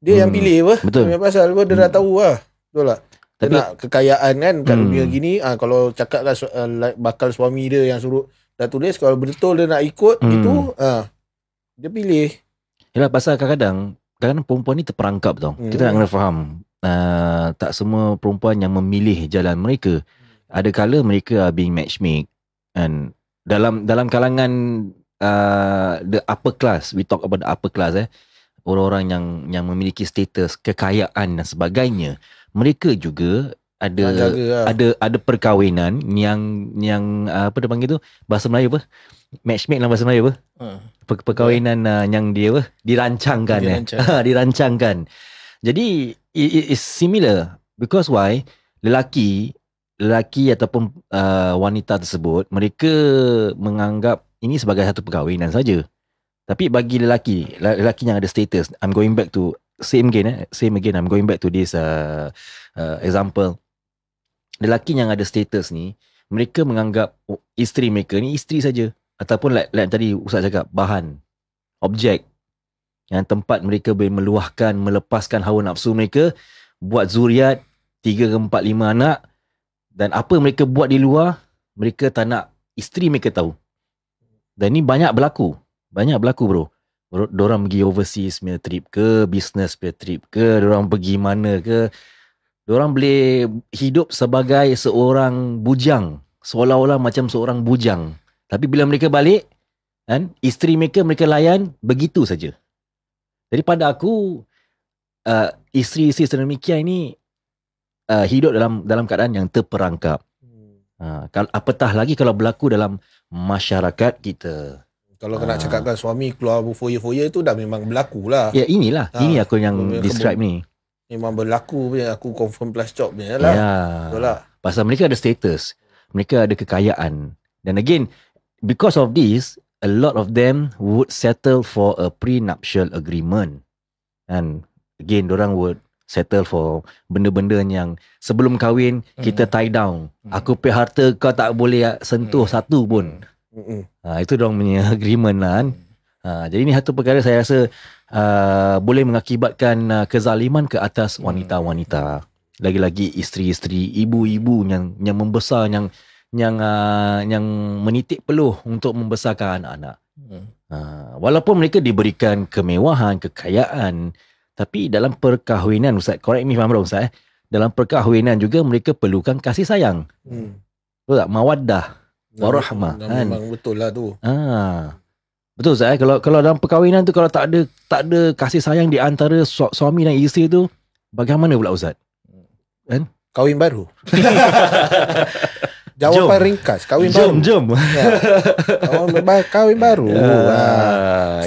dia yang pilih apa. Betul. Pasal dia dah tahu lah. Betul tak? Dia Tapi, nak kekayaan kan kat dunia gini, kalau cakap lah bakal suami dia yang suruh dah tulis, kalau betul dia nak ikut gitu, dia pilih. Yalah, pasal kadang-kadang perempuan ni terperangkap tau. Kita nak kena faham, tak semua perempuan yang memilih jalan mereka. Ada kala mereka are being matchmake, and dalam kalangan the upper class, we talk about the upper class, orang-orang yang memiliki status, kekayaan dan sebagainya, mereka juga ada perkahwinan yang apa dia panggil tu, bahasa Melayu apa? Matchmake dalam bahasa Melayu apa? Perkahwinan yang dia dirancangkan. Dirancangkan. Jadi it's similar, because why? Lelaki ataupun wanita tersebut, mereka menganggap ini sebagai satu perkahwinan saja. Tapi bagi lelaki yang ada status, I'm going back to same again, I'm going back to this example. Lelaki yang ada status ni, mereka menganggap isteri mereka ni isteri saja, ataupun like tadi Ustaz cakap, bahan, objek yang tempat mereka boleh melepaskan hawa nafsu mereka, buat zuriat 3 ke 4, 5 anak, dan apa mereka buat di luar, mereka tak nak isteri mereka tahu. Dan ni banyak berlaku bro. Diorang pergi overseas punya trip ke, business punya trip ke, diorang pergi mana ke, diorang boleh hidup sebagai seorang bujang, seolah-olah macam seorang bujang. Tapi bila mereka balik kan, isteri mereka layan begitu saja. Jadi pada aku, isteri-isteri sedemikian ini hidup dalam keadaan yang terperangkap. Apatah lagi kalau berlaku dalam masyarakat kita. Kalau nak cakapkan suami keluar berfoya-foya tu dah memang berlaku lah. Ya, inilah. Ini aku yang describe ni. Memang berlaku punya, aku confirm plus job punya lah. Ya. Betul lah. Pasal mereka ada status, mereka ada kekayaan. Dan again, because of this, a lot of them would settle for a prenuptial agreement. And again, dorang would settle for benda-benda yang sebelum kahwin kita tie down. Aku pay harta kau tak boleh sentuh satu pun. Itu dorang punya agreement lah kan. Jadi ni satu perkara saya rasa boleh mengakibatkan kezaliman ke atas wanita-wanita. Lagi-lagi isteri-isteri, ibu-ibu yang membesar, yang yang menitik peluh untuk membesarkan anak-anak. Walaupun mereka diberikan kemewahan, kekayaan, tapi dalam perkahwinan, Ustaz, correct me if I'm wrong, Ustaz, dalam perkahwinan juga mereka perlukan kasih sayang. Betul tak? Mawaddah, warahmah. Memang betul lah tu. Betul Ustaz, kalau dalam perkahwinan tu kalau tak ada kasih sayang di antara suami dan isteri tu, bagaimana pula Ustaz? Kan? Kahwin baru. Jawapan ringkas, kahwin baru. Jom. Kahwin baru.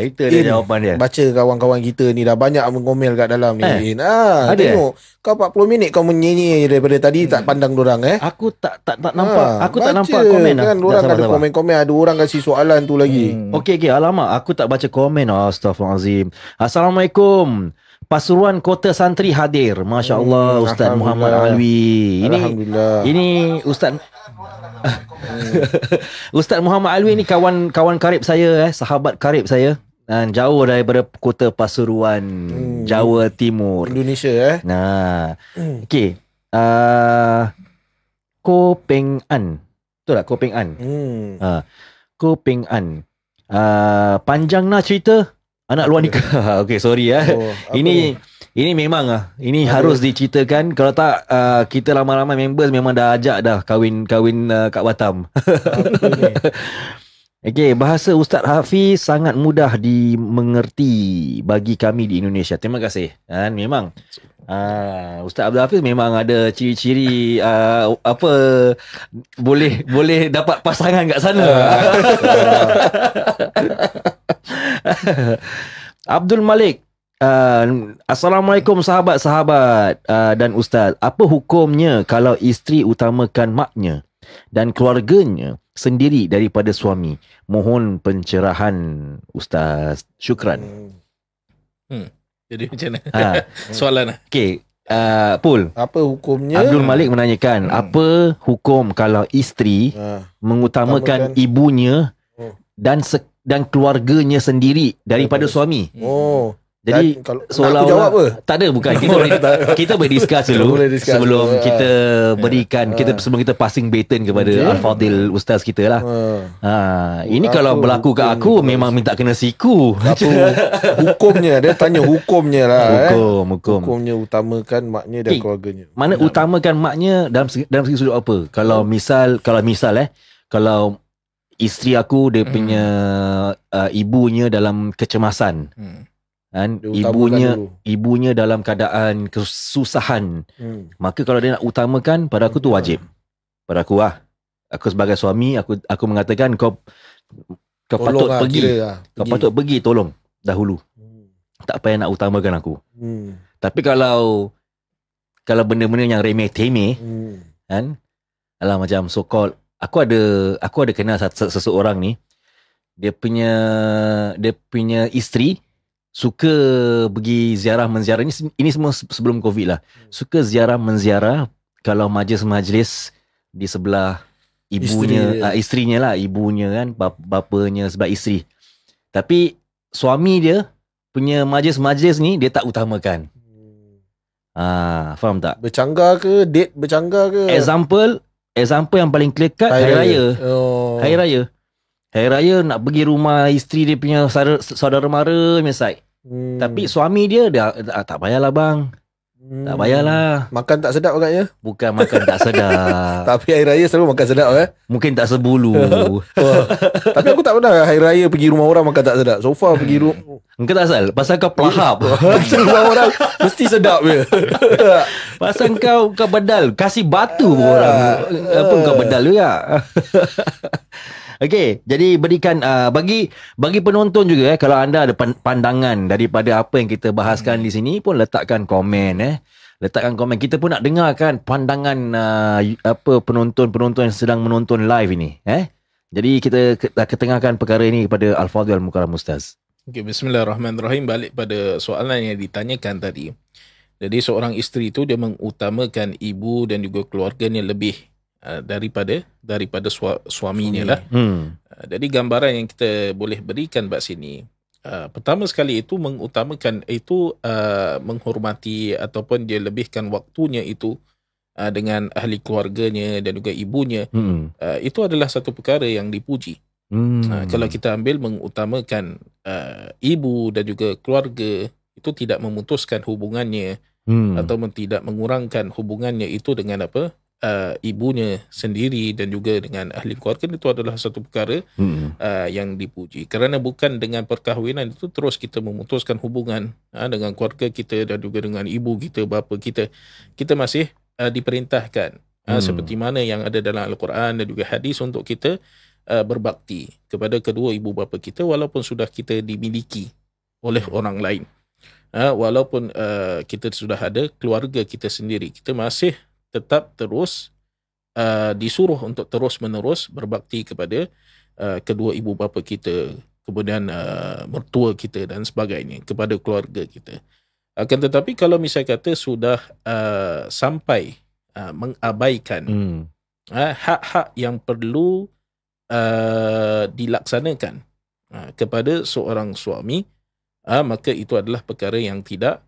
Itu dia jawapan dia. Baca kawan-kawan kita ni dah banyak mengomel kat dalam ni. Ada. Tengok, kau 40 minit kau menyanyi daripada tadi tak pandang dorang Aku tak nampak. Aku tak nampak komen kan. Dorang ada komen-komen, ada orang kasi soalan tu lagi. Okey, alamak, aku tak baca komen. Astaghfirullahalazim. Assalamualaikum. Pasuruan Kota Santri hadir. Masya Allah, Ustaz Muhammad Alwi. Alhamdulillah. Ini Ustaz Ustaz Muhammad Alwi ni kawan karib saya, sahabat karib saya. Jauh daripada Kota Pasuruan, Jawa Timur, Indonesia. Nah. Okey. Ko Peng An. Betul tak? Ko Peng An. Ko Peng An. Panjang nak cerita anak luar nikah. Okey, sorry ini memang ini harus diceritakan. Kalau tak kita ramai-ramai members memang dah ajak dah kahwin kat Batam. Okey, bahasa Ustaz Hafiz sangat mudah dimengerti bagi kami di Indonesia. Terima kasih. Memang Ustaz Abdul Hafiz memang ada ciri-ciri boleh dapat pasangan kat sana. Abdul Malik, Assalamualaikum sahabat-sahabat dan Ustaz. Apa hukumnya kalau isteri utamakan maknya dan keluarganya sendiri daripada suami? Mohon pencerahan Ustaz. Syukran. Jadi macam mana? Soalan Okey, Pul. Apa hukumnya? Abdul Malik menanyakan, apa hukum kalau isteri mengutamakan ibunya dan keluarganya sendiri daripada suami? Jadi seolah aku jawab apa? Tak ada, bukan. Kita boleh discuss dulu sebelum kita berikan sebelum kita passing baton kepada Al-Fadil Ustaz kita lah. Ini kalau berlaku kat aku memang minta kena siku. Hukumnya, dia tanya hukumnya lah. Hukumnya utamakan maknya dan keluarganya. Mana utamakan maknya dalam segi sudut apa? Kalau misal kalau isteri aku dia punya ibunya dalam kecemasan. Ibunya dalam keadaan kesusahan, maka kalau dia nak utamakan, pada aku tu wajib. Pada aku aku sebagai suami, aku mengatakan kau patut pergi. Kau patut pergi tolong dahulu. Tak payah nak utamakan aku. Tapi kalau benda-benda yang remeh-temeh, alah macam so called, aku ada kenal seseorang ni, dia punya isteri suka pergi ziarah menziarah. Ini semua sebelum Covid lah. Suka ziarah menziarah kalau majlis-majlis di sebelah ibunya, isterinya lah, ibunya kan, bapanya sebelah isteri. Tapi suami dia punya majlis-majlis ni dia tak utamakan. Faham tak? Bercanggah ke? Date bercanggah ke? Example yang paling clear cut, Hari Raya. Hari Raya nak pergi rumah isteri dia punya saudara mara misal. Tapi suami dia tak payahlah bang. Tak payahlah. Makan tak sedap agaknya? Bukan makan tak sedap. Tapi Hari Raya selalu makan sedap Mungkin tak sebulu. Tapi aku tak pernah Hari Raya pergi rumah orang makan tak sedap. So far pergi Engkau tak asal. Pasal kau pelahap. Rumah orang mesti sedap je. Pasal kau bedal. Kasih batu orang. Apa kau bedal juga. Okey, jadi berikan bagi penonton juga kalau anda ada pandangan daripada apa yang kita bahaskan di sini pun letakkan komen Letakkan komen. Kita pun nak dengarkan pandangan penonton-penonton yang sedang menonton live ini Jadi kita ketengahkan perkara ini kepada Al-Fadhil Al-Mukarram Ustaz. Okay, bismillahirrahmanirrahim. Balik pada soalan yang ditanyakan tadi. Jadi seorang isteri itu dia mengutamakan ibu dan juga keluarganya lebih daripada suaminya lah. Jadi gambaran yang kita boleh berikan kat sini, pertama sekali itu mengutamakan itu menghormati ataupun dia lebihkan waktunya itu dengan ahli keluarganya dan juga ibunya, itu adalah satu perkara yang dipuji. Kalau kita ambil mengutamakan ibu dan juga keluarga, itu tidak memutuskan hubungannya atau tidak mengurangkan hubungannya itu dengan ibunya sendiri dan juga dengan ahli keluarga, itu adalah satu perkara yang dipuji. Kerana bukan dengan perkahwinan itu terus kita memutuskan hubungan dengan keluarga kita dan juga dengan ibu kita, bapa kita. Kita masih diperintahkan seperti mana yang ada dalam Al-Quran dan juga hadis untuk kita berbakti kepada kedua ibu bapa kita walaupun sudah kita dimiliki oleh orang lain. Walaupun kita sudah ada keluarga kita sendiri, kita masih tetap terus disuruh untuk terus menerus berbakti kepada kedua ibu bapa kita, kemudian mertua kita dan sebagainya, kepada keluarga kita. Akan tetapi kalau misalnya kata sudah sampai mengabaikan hak-hak yang perlu dilaksanakan kepada seorang suami, maka itu adalah perkara yang tidak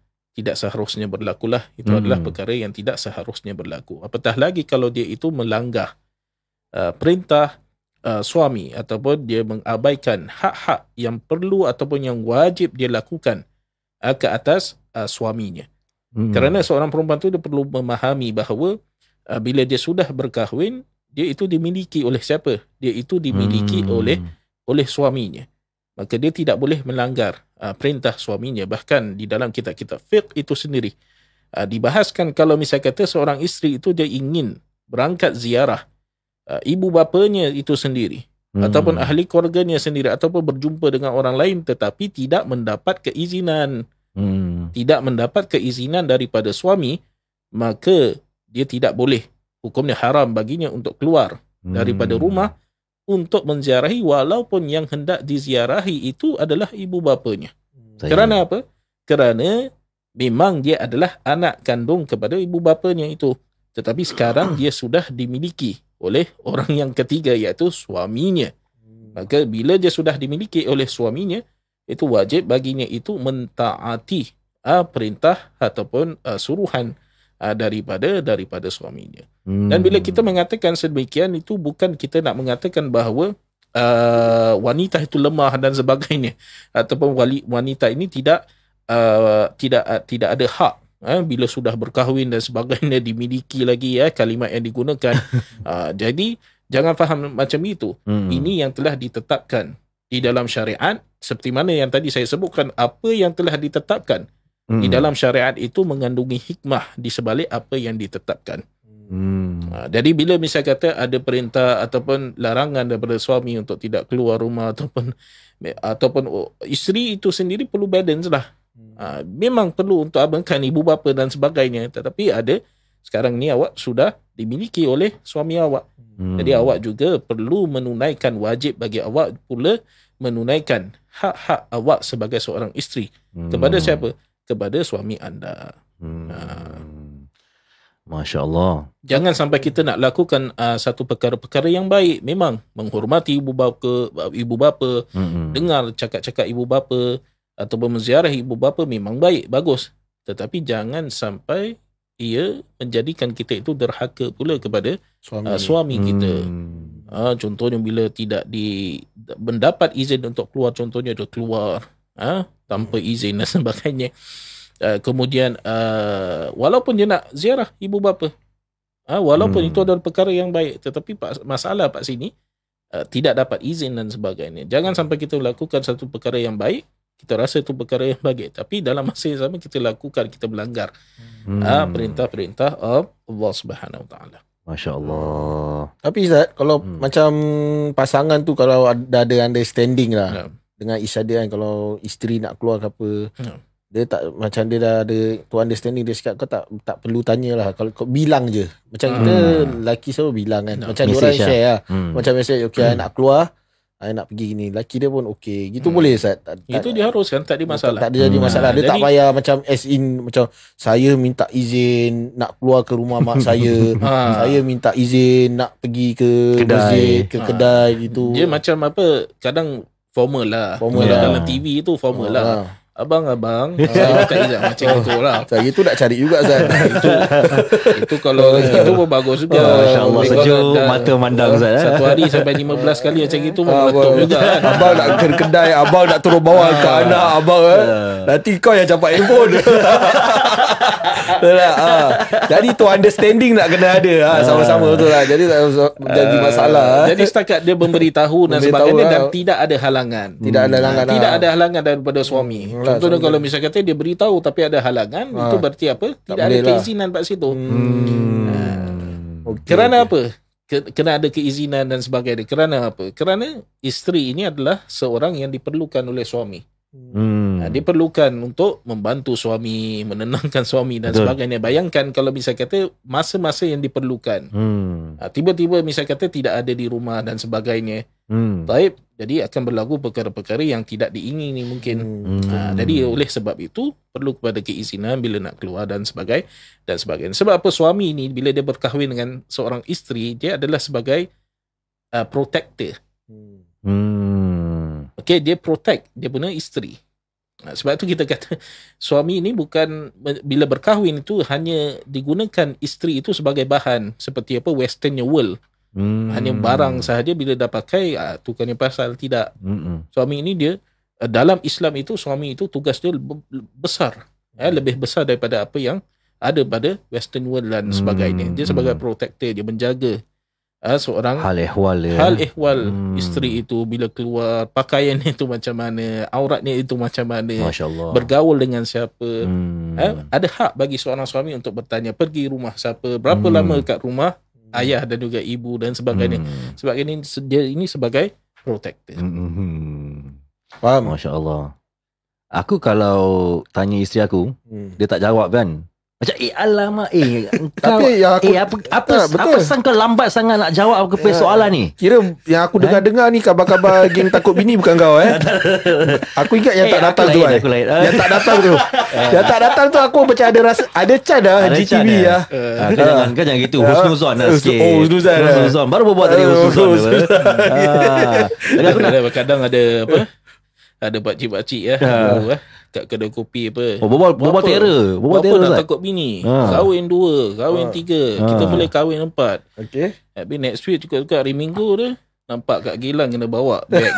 seharusnya berlaku lah. Itu adalah perkara yang tidak seharusnya berlaku. Apatah lagi kalau dia itu melanggar perintah suami ataupun dia mengabaikan hak-hak yang perlu ataupun yang wajib dia lakukan ke atas suaminya. Kerana seorang perempuan tu dia perlu memahami bahawa bila dia sudah berkahwin, dia itu dimiliki oleh siapa? Dia itu dimiliki oleh suaminya. Maka dia tidak boleh melanggar perintah suaminya. Bahkan di dalam kitab-kitab fiqh itu sendiri dibahaskan kalau misalnya kata seorang isteri itu dia ingin berangkat ziarah ibu bapanya itu sendiri ataupun ahli keluarganya sendiri ataupun berjumpa dengan orang lain tetapi tidak mendapat keizinan, tidak mendapat keizinan daripada suami, maka dia tidak boleh, hukumnya haram baginya untuk keluar daripada rumah untuk menziarahi walaupun yang hendak diziarahi itu adalah ibu bapanya. Kerana apa? Kerana memang dia adalah anak kandung kepada ibu bapanya itu, tetapi sekarang dia sudah dimiliki oleh orang yang ketiga, iaitu suaminya. Maka bila dia sudah dimiliki oleh suaminya, itu wajib baginya itu mentaati perintah ataupun suruhan daripada suaminya. Dan bila kita mengatakan sedemikian, itu bukan kita nak mengatakan bahawa wanita itu lemah dan sebagainya, ataupun wanita ini tidak ada hak bila sudah berkahwin dan sebagainya dimiliki lagi kalimat yang digunakan. Jadi jangan faham macam itu. Ini yang telah ditetapkan di dalam syariat, seperti mana yang tadi saya sebutkan, apa yang telah ditetapkan di dalam syariat itu mengandungi hikmah di sebalik apa yang ditetapkan. Jadi bila misal kata ada perintah ataupun larangan daripada suami untuk tidak keluar rumah ataupun isteri itu sendiri perlu balance lah. Memang perlu untuk abangkan ibu bapa dan sebagainya, tetapi ada sekarang ni awak sudah dimiliki oleh suami awak. Jadi awak juga perlu menunaikan, wajib bagi awak pula menunaikan hak-hak awak sebagai seorang isteri kepada siapa? Kepada suami anda. Masya Allah. Jangan sampai kita nak lakukan satu perkara-perkara yang baik. Memang menghormati ibu bapa, dengar cakap-cakap ibu bapa ataupun menziarah ibu bapa memang baik, bagus. Tetapi jangan sampai ia menjadikan kita itu derhaka pula kepada suami kita. Contohnya bila tidak mendapat izin untuk keluar, contohnya dia keluar tanpa izin dan sebagainya. Kemudian walaupun dia nak ziarah ibu bapa, walaupun itu adalah perkara yang baik, tetapi masalah kat sini tidak dapat izin dan sebagainya. Jangan sampai kita lakukan satu perkara yang baik, kita rasa itu perkara yang baik, tapi dalam masa yang sama kita lakukan, kita melanggar perintah-perintah Allah Subhanahu Wa Taala. Masya Allah. Tapi Ustaz, kalau macam pasangan tu kalau ada understanding lah dengan isteri dia kan, kalau isteri nak keluar ke apa, dia tak, macam dia dah ada tu understanding, dia cakap kau tak perlu tanya lah, kalau kau bilang je. Macam kita lelaki selalu bilang kan, macam diorang share lah, macam message, okay, nak keluar, nak pergi gini, lelaki dia pun okay gitu, boleh Ustaz? Itu diharuskan, tak ada masalah. Tak ada jadi masalah. Dia tak payah macam as in macam saya minta izin nak keluar ke rumah mak saya, saya minta izin nak pergi ke masjid, ke kedai gitu. Dia macam apa, kadang formal lah. Dalam TV itu formal lah. abang, saya tak izak macam itulah. Saya itu nak cari juga Zat. Itu kalau itu pun bagus juga. Masya-Allah, sejuk mata mandang Zat. Satu hari sampai 15 kali macam itu pun meletup juga kan. Abang nak ke kedai, abang nak turun bawah ke anak abang nanti kau yang campak handphone. Jadi tu understanding nak kena ada sama-sama betul lah. Jadi tak jadi masalah. Jadi setakat dia memberitahu dan sebagainya dan tidak ada halangan. Tidak ada halangan. Tidak ada halangan daripada suami. Contohnya kalau misalnya kata dia beritahu tapi ada halangan, itu berarti apa? Tidak ada keizinan kat situ. Kerana apa? Kena ada keizinan dan sebagainya. Kerana apa? Kerana isteri ini adalah seorang yang diperlukan oleh suami. Diperlukan untuk membantu suami, menenangkan suami dan sebagainya. Bayangkan kalau misalnya kata masa-masa yang diperlukan, tiba-tiba misalnya kata tidak ada di rumah dan sebagainya. Baik, jadi akan berlaku perkara-perkara yang tidak diingini mungkin. Jadi oleh sebab itu perlu kepada keizinan bila nak keluar dan sebagainya. Sebab apa? Suami ini bila dia berkahwin dengan seorang isteri, dia adalah sebagai protector. Okay, dia protect dia punya isteri. Sebab itu kita kata suami ini bukan bila berkahwin itu hanya digunakan isteri itu sebagai bahan seperti apa western world. Hanya barang sahaja bila dah pakai tu kan yang pasal. Tidak. Suami ini dia dalam Islam itu suami itu tugas dia besar. Lebih besar daripada apa yang ada pada western world dan sebagainya. Dia sebagai protector, dia menjaga seorang hal ehwal isteri itu bila keluar, pakaian itu macam mana, auratnya itu macam mana, bergaul dengan siapa. Ada hak bagi seorang suami untuk bertanya pergi rumah siapa, berapa lama kat rumah ayah dan juga ibu dan sebagainya. Sebab ini sebagai protector. Faham? Masya-Allah. Aku kalau tanya isteri aku, dia tak jawab kan. Macam alamak kau tapi yang aku, apa sang kau lambat sangat nak jawab aku punya soalan ni. Kira yang aku dengar-dengar ni kabar-kabar geng takut bini bukan kau Aku ingat yang tak datang tu yang tak datang tu. Yang tak datang tu aku macam ada rasa ada can GTV Kau jangan gitu. Husnuzon lah sikit. Husnuzon. Baru buat tadi husnuzon. Kadang ada apa? Ada pakcik-pakcik kat kedai kopi apa. Berbual terror. Berbual nak takut bini. Kahwin 2, kahwin 3. Kita boleh kahwin 4. Okay. Tapi next week juga hari Minggu tu nampak kat Gilang kena bawa beg.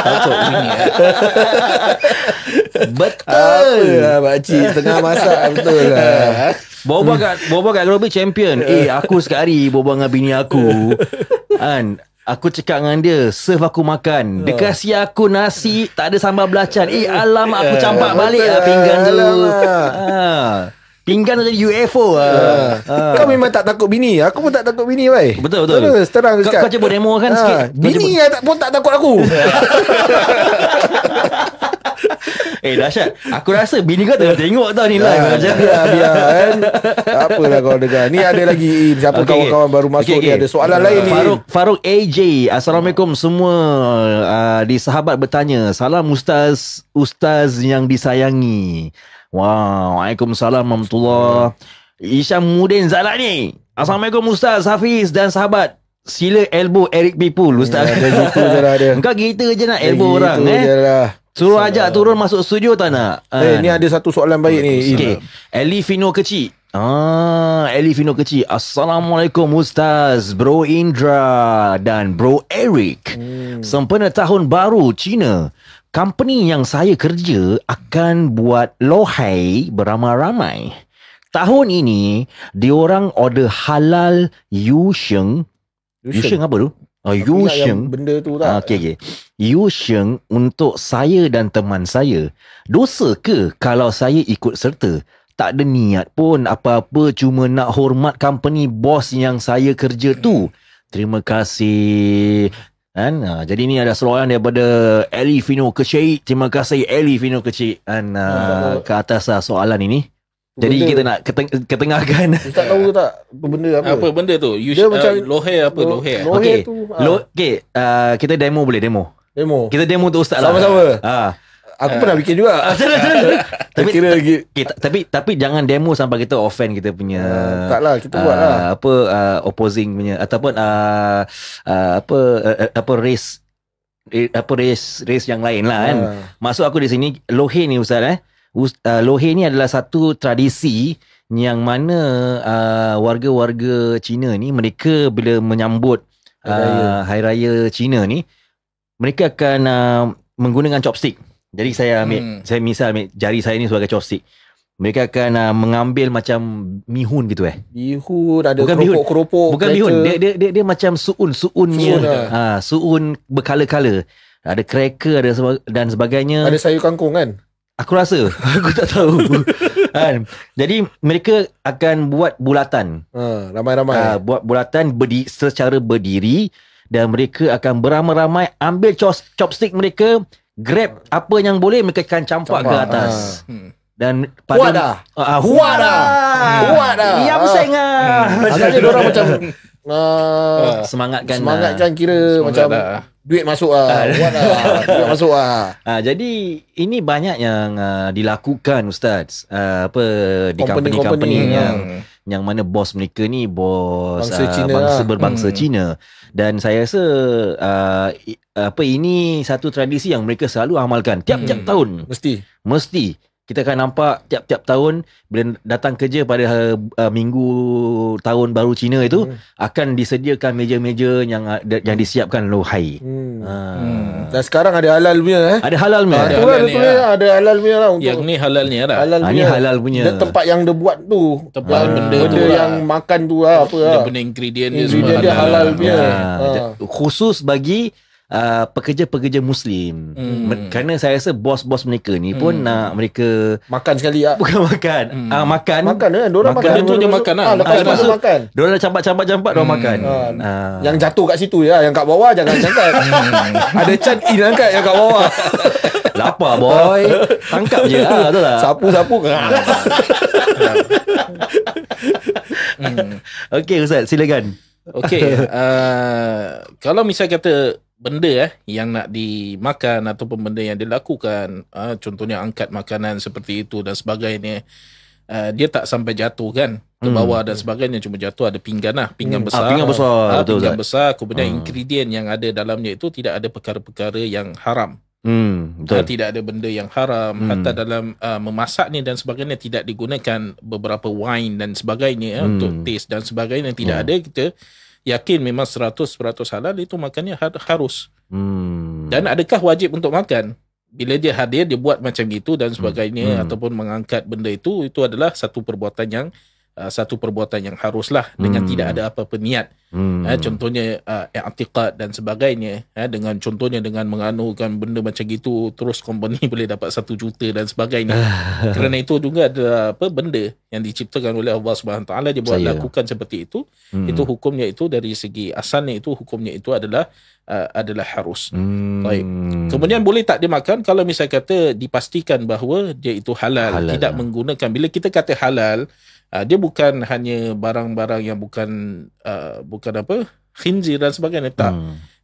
Takut bini. Betul. Pakcik tengah masak betul lah. Bawa kat Global Champion. Aku sekali bawa dengan bini aku. Aku cakap dengan dia, serve aku makan. Dia kasih aku nasi, tak ada sambal belacan. Alamak, aku campak balik lah pinggan tu. Pinggan tu jadi UFO Kau memang tak takut bini. Aku pun tak takut bini, bhai. Betul. Terang Kau cuba demo kan sikit. Bini pun tak takut aku. Dahsyat. Aku rasa bini kau tengah tengok tau ni live macam. Biar kan. Apalah kau dengar. Ni ada lagi siapa kawan-kawan baru masuk ni ada soalan lain ni. Faruk AJ. Assalamualaikum semua. Di sahabat bertanya, salam ustaz yang disayangi. Waalaikumsalam warahmatullahi. Isyamuddin Zalani. Assalamualaikum Ustaz Hafiz dan sahabat. Sila elbow Eric Pipul Ustaz. Gitu je lah dia. Engkau gitu je nak elbow orang Suruh ajak turun masuk studio tak nak? Ni ada satu soalan baik ni. Okay. Elifino kecil. Elifino kecil. Assalamualaikum Ustaz, Bro Indra dan Bro Eric. Sempena tahun baru Cina, company yang saya kerja akan buat lohai beramai-ramai. Tahun ini, diorang order halal Yusheng. Yusheng apa tu? Yusheng. Benda tu tak? Okay. Yusheng untuk saya dan teman saya. Dosa ke kalau saya ikut serta? Tak ada niat pun apa-apa, cuma nak hormat company bos yang saya kerja tu. Terima kasih. Jadi ni ada soalan daripada Elifino Kecil. Terima kasih Elifino Kecil ke atas soalan ini. Jadi kita nak ketengahkan. Ustaz tahu tak benda apa? Apa benda tu? Dia macam lohe apa lohe? Okey. Okay. Kita demo boleh demo. Kita demo untuk Ustaz lah. Sama-sama. Aku pernah bikin juga. Tapi jangan demo sampai kita offend kita punya. Taklah kita buat lah. Opposing punya ataupun race race yang lain lah kan. Maksud aku di sini Lohei ni Ustaz Lohei ni adalah satu tradisi yang mana warga-warga Cina ni mereka bila menyambut Hari Raya Cina ni mereka akan menggunakan chopstick. Jadi saya misal ambil jari saya ni sebagai chopstick. Mereka akan mengambil macam mihun gitu Bihun ada bukan keropok. Bukan bihun. Dia macam suun-suunnya. Suun berkala-kala. Ada cracker dan sebagainya. Ada sayur kangkung kan? Aku rasa. Aku tak tahu. Kan? Jadi mereka akan buat bulatan. Ramai-ramai. Buat bulatan secara berdiri. Dan mereka akan beramai-ramai ambil chopstick mereka, grab apa yang boleh, mereka akan campak ke atas. Dan pada Huat dah. Yang sengah. Agaknya diorang macam semangatkan kira macam duit masuk duit masuk jadi ini banyak yang dilakukan Ustaz di company yang mana bos mereka ni bos bangsa berbangsa Cina. Dan saya rasa ini satu tradisi yang mereka selalu amalkan tiap-tiap tahun. Mesti kita akan nampak tiap-tiap tahun bila datang kerja pada minggu tahun baru Cina itu akan disediakan meja-meja yang disiapkan Lohei. Dan sekarang ada halal punya Ada halal punya. Ada halal punya lah untuk yang ni halalnya lah. Ini halal punya. Dan tempat yang dia buat tu, Tempat benda tu yang makan tu dia punya ingredient dia semua dia halal punya. Khusus bagi pekerja-pekerja Muslim. Kerana saya rasa bos-bos mereka ni pun nak mereka makan sekali bukan makan. Makan kan dorang makan tu dia makan lah. Lepas tu makan. Dorang dah campak-campak dorang makan. Yang jatuh kat situ ya, yang kat bawah jangan angkat. Ada can angkat yang kat bawah. Lapar boy. Tangkap je betul tak? Sapu-sapu. Okey Ustaz, silakan. Okey, kalau misal kata benda yang nak dimakan ataupun benda yang dilakukan, contohnya angkat makanan seperti itu dan sebagainya, dia tak sampai jatuh kan ke bawah dan sebagainya, cuma jatuh ada pinggan besar. Pinggan besar, betul, pinggan besar, kemudian ingredient yang ada dalamnya itu tidak ada perkara-perkara yang haram. Betul. Tidak ada benda yang haram. Hatta dalam memasak ni dan sebagainya tidak digunakan beberapa wine dan sebagainya untuk taste dan sebagainya, tidak ada. Kita yakin memang 100% halal, itu makannya harus. Dan adakah wajib untuk makan? Bila dia hadir, dia buat macam itu dan sebagainya, ataupun mengangkat benda itu adalah satu perbuatan yang haruslah dengan tidak ada apa-apa niat. Contohnya i'tiqad dan sebagainya, dengan contohnya dengan menganukan benda macam gitu, terus company boleh dapat 1 juta dan sebagainya. Kerana itu juga ada benda yang diciptakan oleh Allah Subhanahu Taala, dia buat lakukan seperti itu. Itu hukumnya itu dari segi asalnya itu hukumnya itu adalah harus. Baik. Kemudian boleh tak dimakan kalau misal kata dipastikan bahawa dia itu halal. Tidak menggunakan, bila kita kata halal, dia bukan hanya barang-barang yang bukan khinzir dan sebagainya, tak.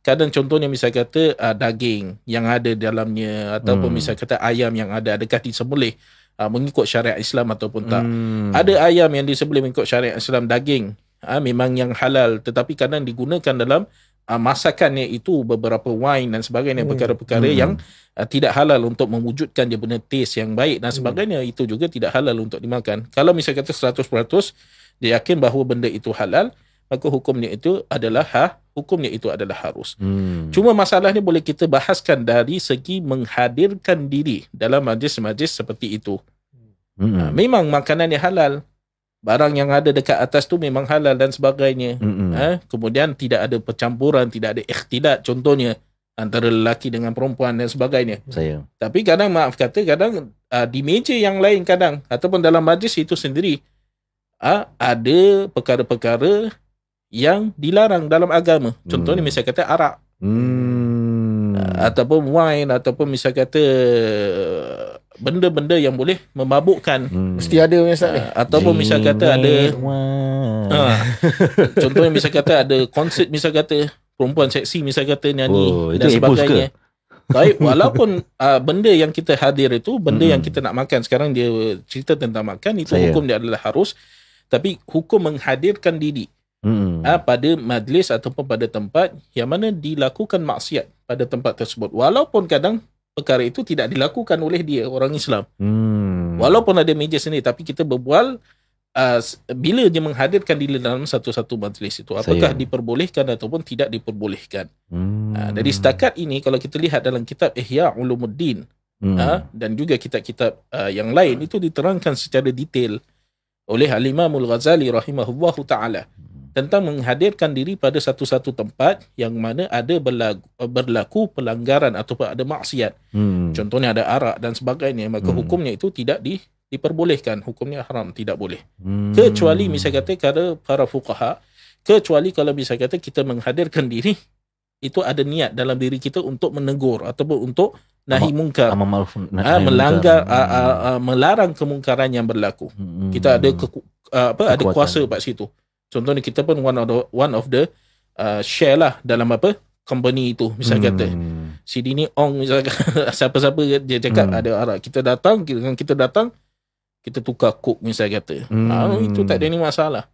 Kadang contohnya misal kata daging yang ada dalamnya, ataupun misal kata ayam yang ada, adakah disembelih mengikut syariat Islam ataupun tak. Ada ayam yang disembelih mengikut syariat Islam, daging memang yang halal, tetapi kadang digunakan dalam masakannya itu beberapa wine dan sebagainya, perkara-perkara yang tidak halal untuk mewujudkan dia punya taste yang baik dan sebagainya, itu juga tidak halal untuk dimakan. Kalau misal kata 100% dia yakin bahawa benda itu halal, maka hukumnya itu adalah harus. Cuma masalahnya boleh kita bahaskan dari segi menghadirkan diri dalam majlis-majlis seperti itu. Memang makanannya halal, barang yang ada dekat atas tu memang halal dan sebagainya. Kemudian tidak ada percampuran, tidak ada ikhtilat contohnya antara lelaki dengan perempuan dan sebagainya. Tapi kadang kadang di meja yang lain kadang, ataupun dalam majlis itu sendiri, ada perkara-perkara yang dilarang dalam agama. Contohnya misal kata arak, ataupun wine, ataupun misal kata benda-benda yang boleh memabukkan. Mesti ada misal ni. Ataupun misal kata ada contohnya misal kata ada konsert, misal kata perempuan seksi misal kata nyanyi dan sebagainya. Baik, walaupun benda yang kita hadir itu benda yang kita nak makan, sekarang dia cerita tentang makan, itu hukum dia adalah harus. Tapi hukum menghadirkan diri pada majlis ataupun pada tempat yang mana dilakukan maksiat pada tempat tersebut. Walaupun kadang perkara itu tidak dilakukan oleh dia, orang Islam. Walaupun ada meja sendiri, tapi kita berbual bila dia menghadirkan diri dalam satu-satu majlis itu, apakah diperbolehkan ataupun tidak diperbolehkan. Dari setakat ini, kalau kita lihat dalam kitab Ihya Ulumuddin dan juga kitab-kitab yang lain, itu diterangkan secara detail oleh Al-Imam Al-Ghazali rahimahullahu ta'ala tentang menghadirkan diri pada satu-satu tempat yang mana ada berlaku pelanggaran ataupun ada maksiat. Contohnya ada arak dan sebagainya, maka hukumnya itu tidak diperbolehkan, hukumnya haram, tidak boleh. Kecuali misalnya kata kata para fuqaha, kecuali kalau misalnya kata kita menghadirkan diri, itu ada niat dalam diri kita untuk menegur ataupun untuk nahi mungkar, melanggar, melarang kemungkaran yang berlaku. Kita ada ada kuasa kat situ. Contohnya kita pun one of the share lah dalam company itu. Misalnya kata si Dini Ong, misalnya siapa-siapa dia cakap ada arak, kita datang, kita tukar cook misalnya kata. Itu tak ada ni masalah.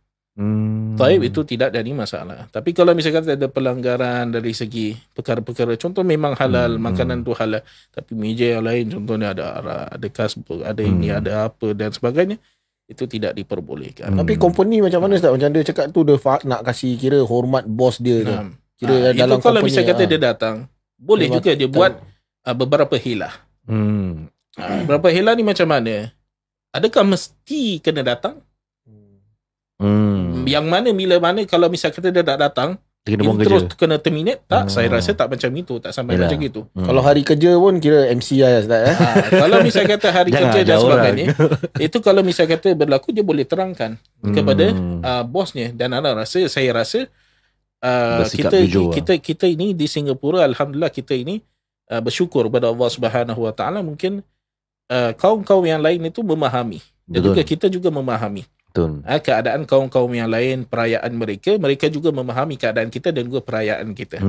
Taib, itu tidak ada ni masalah. Tapi kalau misalnya kata ada pelanggaran dari segi perkara-perkara, contoh memang halal, makanan tu halal, tapi meja yang lain contohnya ada arak, ada kasbuk, ada ini, ada apa dan sebagainya, itu tidak diperbolehkan. Tapi company macam mana Ustaz? Macam dia cakap tu, dia nak kasih kira hormat bos dia tu. Kira dalam itu kalau company, misalnya kata dia datang, boleh juga dia buat beberapa hilah. Beberapa hilah ni macam mana? Adakah mesti kena datang? Yang mana bila mana kalau misalnya kata dia tak datang, dia terus kena terminate? Tak, saya rasa tak macam itu, tak sampai macam itu. Kalau hari kerja pun kira MC lah Ustaz. Kalau misalnya kata hari kerja dan sebagainya, itu kalau misalnya kata berlaku, dia boleh terangkan kepada bosnya. Dan saya rasa kita ini di Singapura, alhamdulillah kita ini bersyukur kepada Allah Subhanahu Wa Taala, mungkin kaum-kaum yang lain itu memahami dan juga kita juga memahami keadaan kaum-kaum yang lain, perayaan mereka juga memahami keadaan kita dan juga perayaan kita.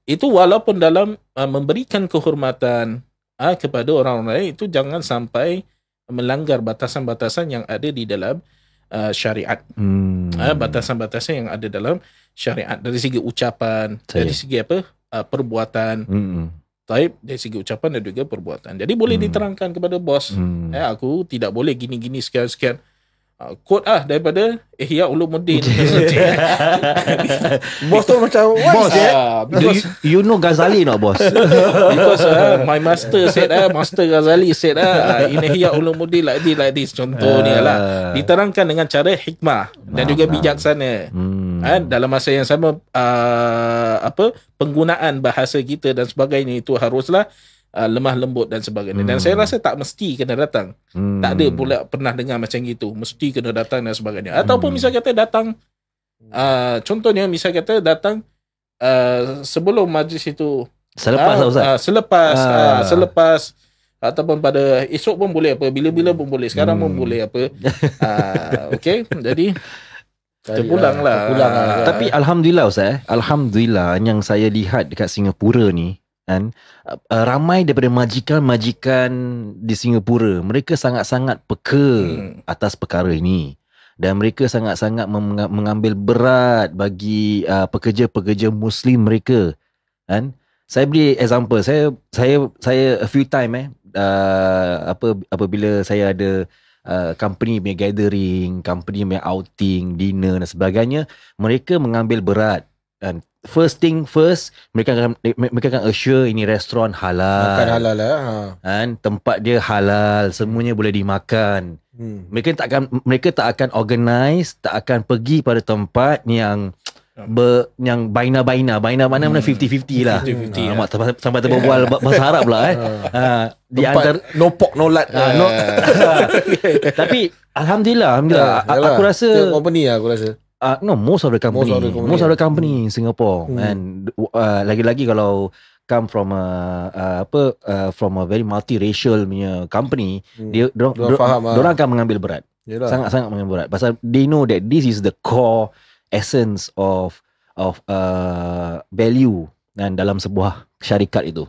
Itu walaupun dalam memberikan kehormatan kepada orang lain, itu jangan sampai melanggar batasan-batasan yang ada di dalam syariat. Batasan-batasan yang ada dalam syariat dari segi ucapan, dari segi perbuatan. Taib, dari segi ucapan dan juga perbuatan. Jadi boleh diterangkan kepada bos, aku tidak boleh gini-gini sekian-sekian. Quote daripada Ihya Ulumuddin. Bos tu macam bos you know Ghazali not boss? Because my master said, Master Ghazali said, in Ihya Ulumuddin like this. Contoh ni lah, diterangkan dengan cara hikmah dan juga bijaksana. Dalam masa yang sama, penggunaan bahasa kita dan sebagainya itu haruslah lemah lembut dan sebagainya. Dan saya rasa tak mesti kena datang. Tak ada pula pernah dengar macam gitu, mesti kena datang dan sebagainya. Ataupun misal kata datang, contohnya misal kata datang sebelum majlis itu, selepas ataupun pada esok pun boleh, bila-bila pun boleh, sekarang pun boleh okey, jadi kita pulang lah. Tapi alhamdulillah Ustaz, alhamdulillah yang saya lihat dekat Singapura ni kan, ramai daripada majikan-majikan di Singapura, mereka sangat-sangat peka atas perkara ini, dan mereka sangat-sangat mengambil berat bagi pekerja-pekerja Muslim mereka kan. Saya beri example, saya a few time apabila saya ada company punya gathering, company punya outing, dinner dan sebagainya, mereka mengambil berat. Dan first thing first, mereka akan assure ini restoran halal. Makan halal lah. Kan, tempat dia halal, semuanya boleh dimakan. Mereka tak akan organize, tak akan pergi pada tempat yang baina-baina mana 50-50 lah. 50-50 sampai terberbual bahasa Arab pula di antara no pork no lard. Tapi alhamdulillah aku rasa company aku rasa most of the company in Singapore, and lagi-lagi kalau come from a very multiracial punya company, dia orang akan mengambil berat. Sangat-sangat mengambil berat pasal they know that this is the core essence of value dan dalam sebuah syarikat itu.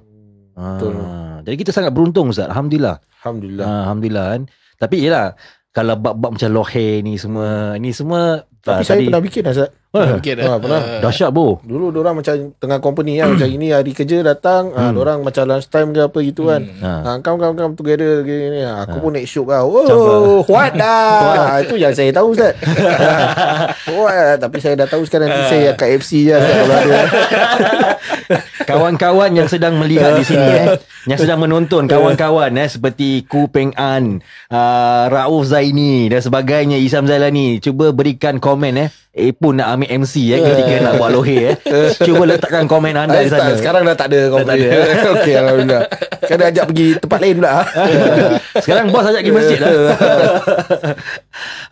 Jadi kita sangat beruntung Ustaz, alhamdulillah kan. Tapi yelah, kalau bab-bab macam lohe ni semua Tapi saya pernah bikin Azad. Mungkin pernah. Dahsyat boh. Dulu diorang macam tengah company kan, macam ini hari kerja datang, diorang macam lunch time ke apa gitu kan. Come together gini. Aku pun naik syuk lah. Oh, what dah. Itu yang saya tahu Ustaz. Tapi saya dah tahu sekarang nanti saya kat FC je Ustaz, kalau ada. Kawan-kawan yang sedang melihat di sini yang sedang menonton, kawan-kawan seperti Ku Peng An, Rauf Zaini dan sebagainya, Isam Zailani, cuba berikan komen pun nak ambil MC ketika nak buat lohir cuba letakkan komen anda di sana. Sekarang dah tak ada komen. Okey, alhamdulillah. Kan ajak pergi tempat lain pula. Sekarang bos ajak pergi masjid dah.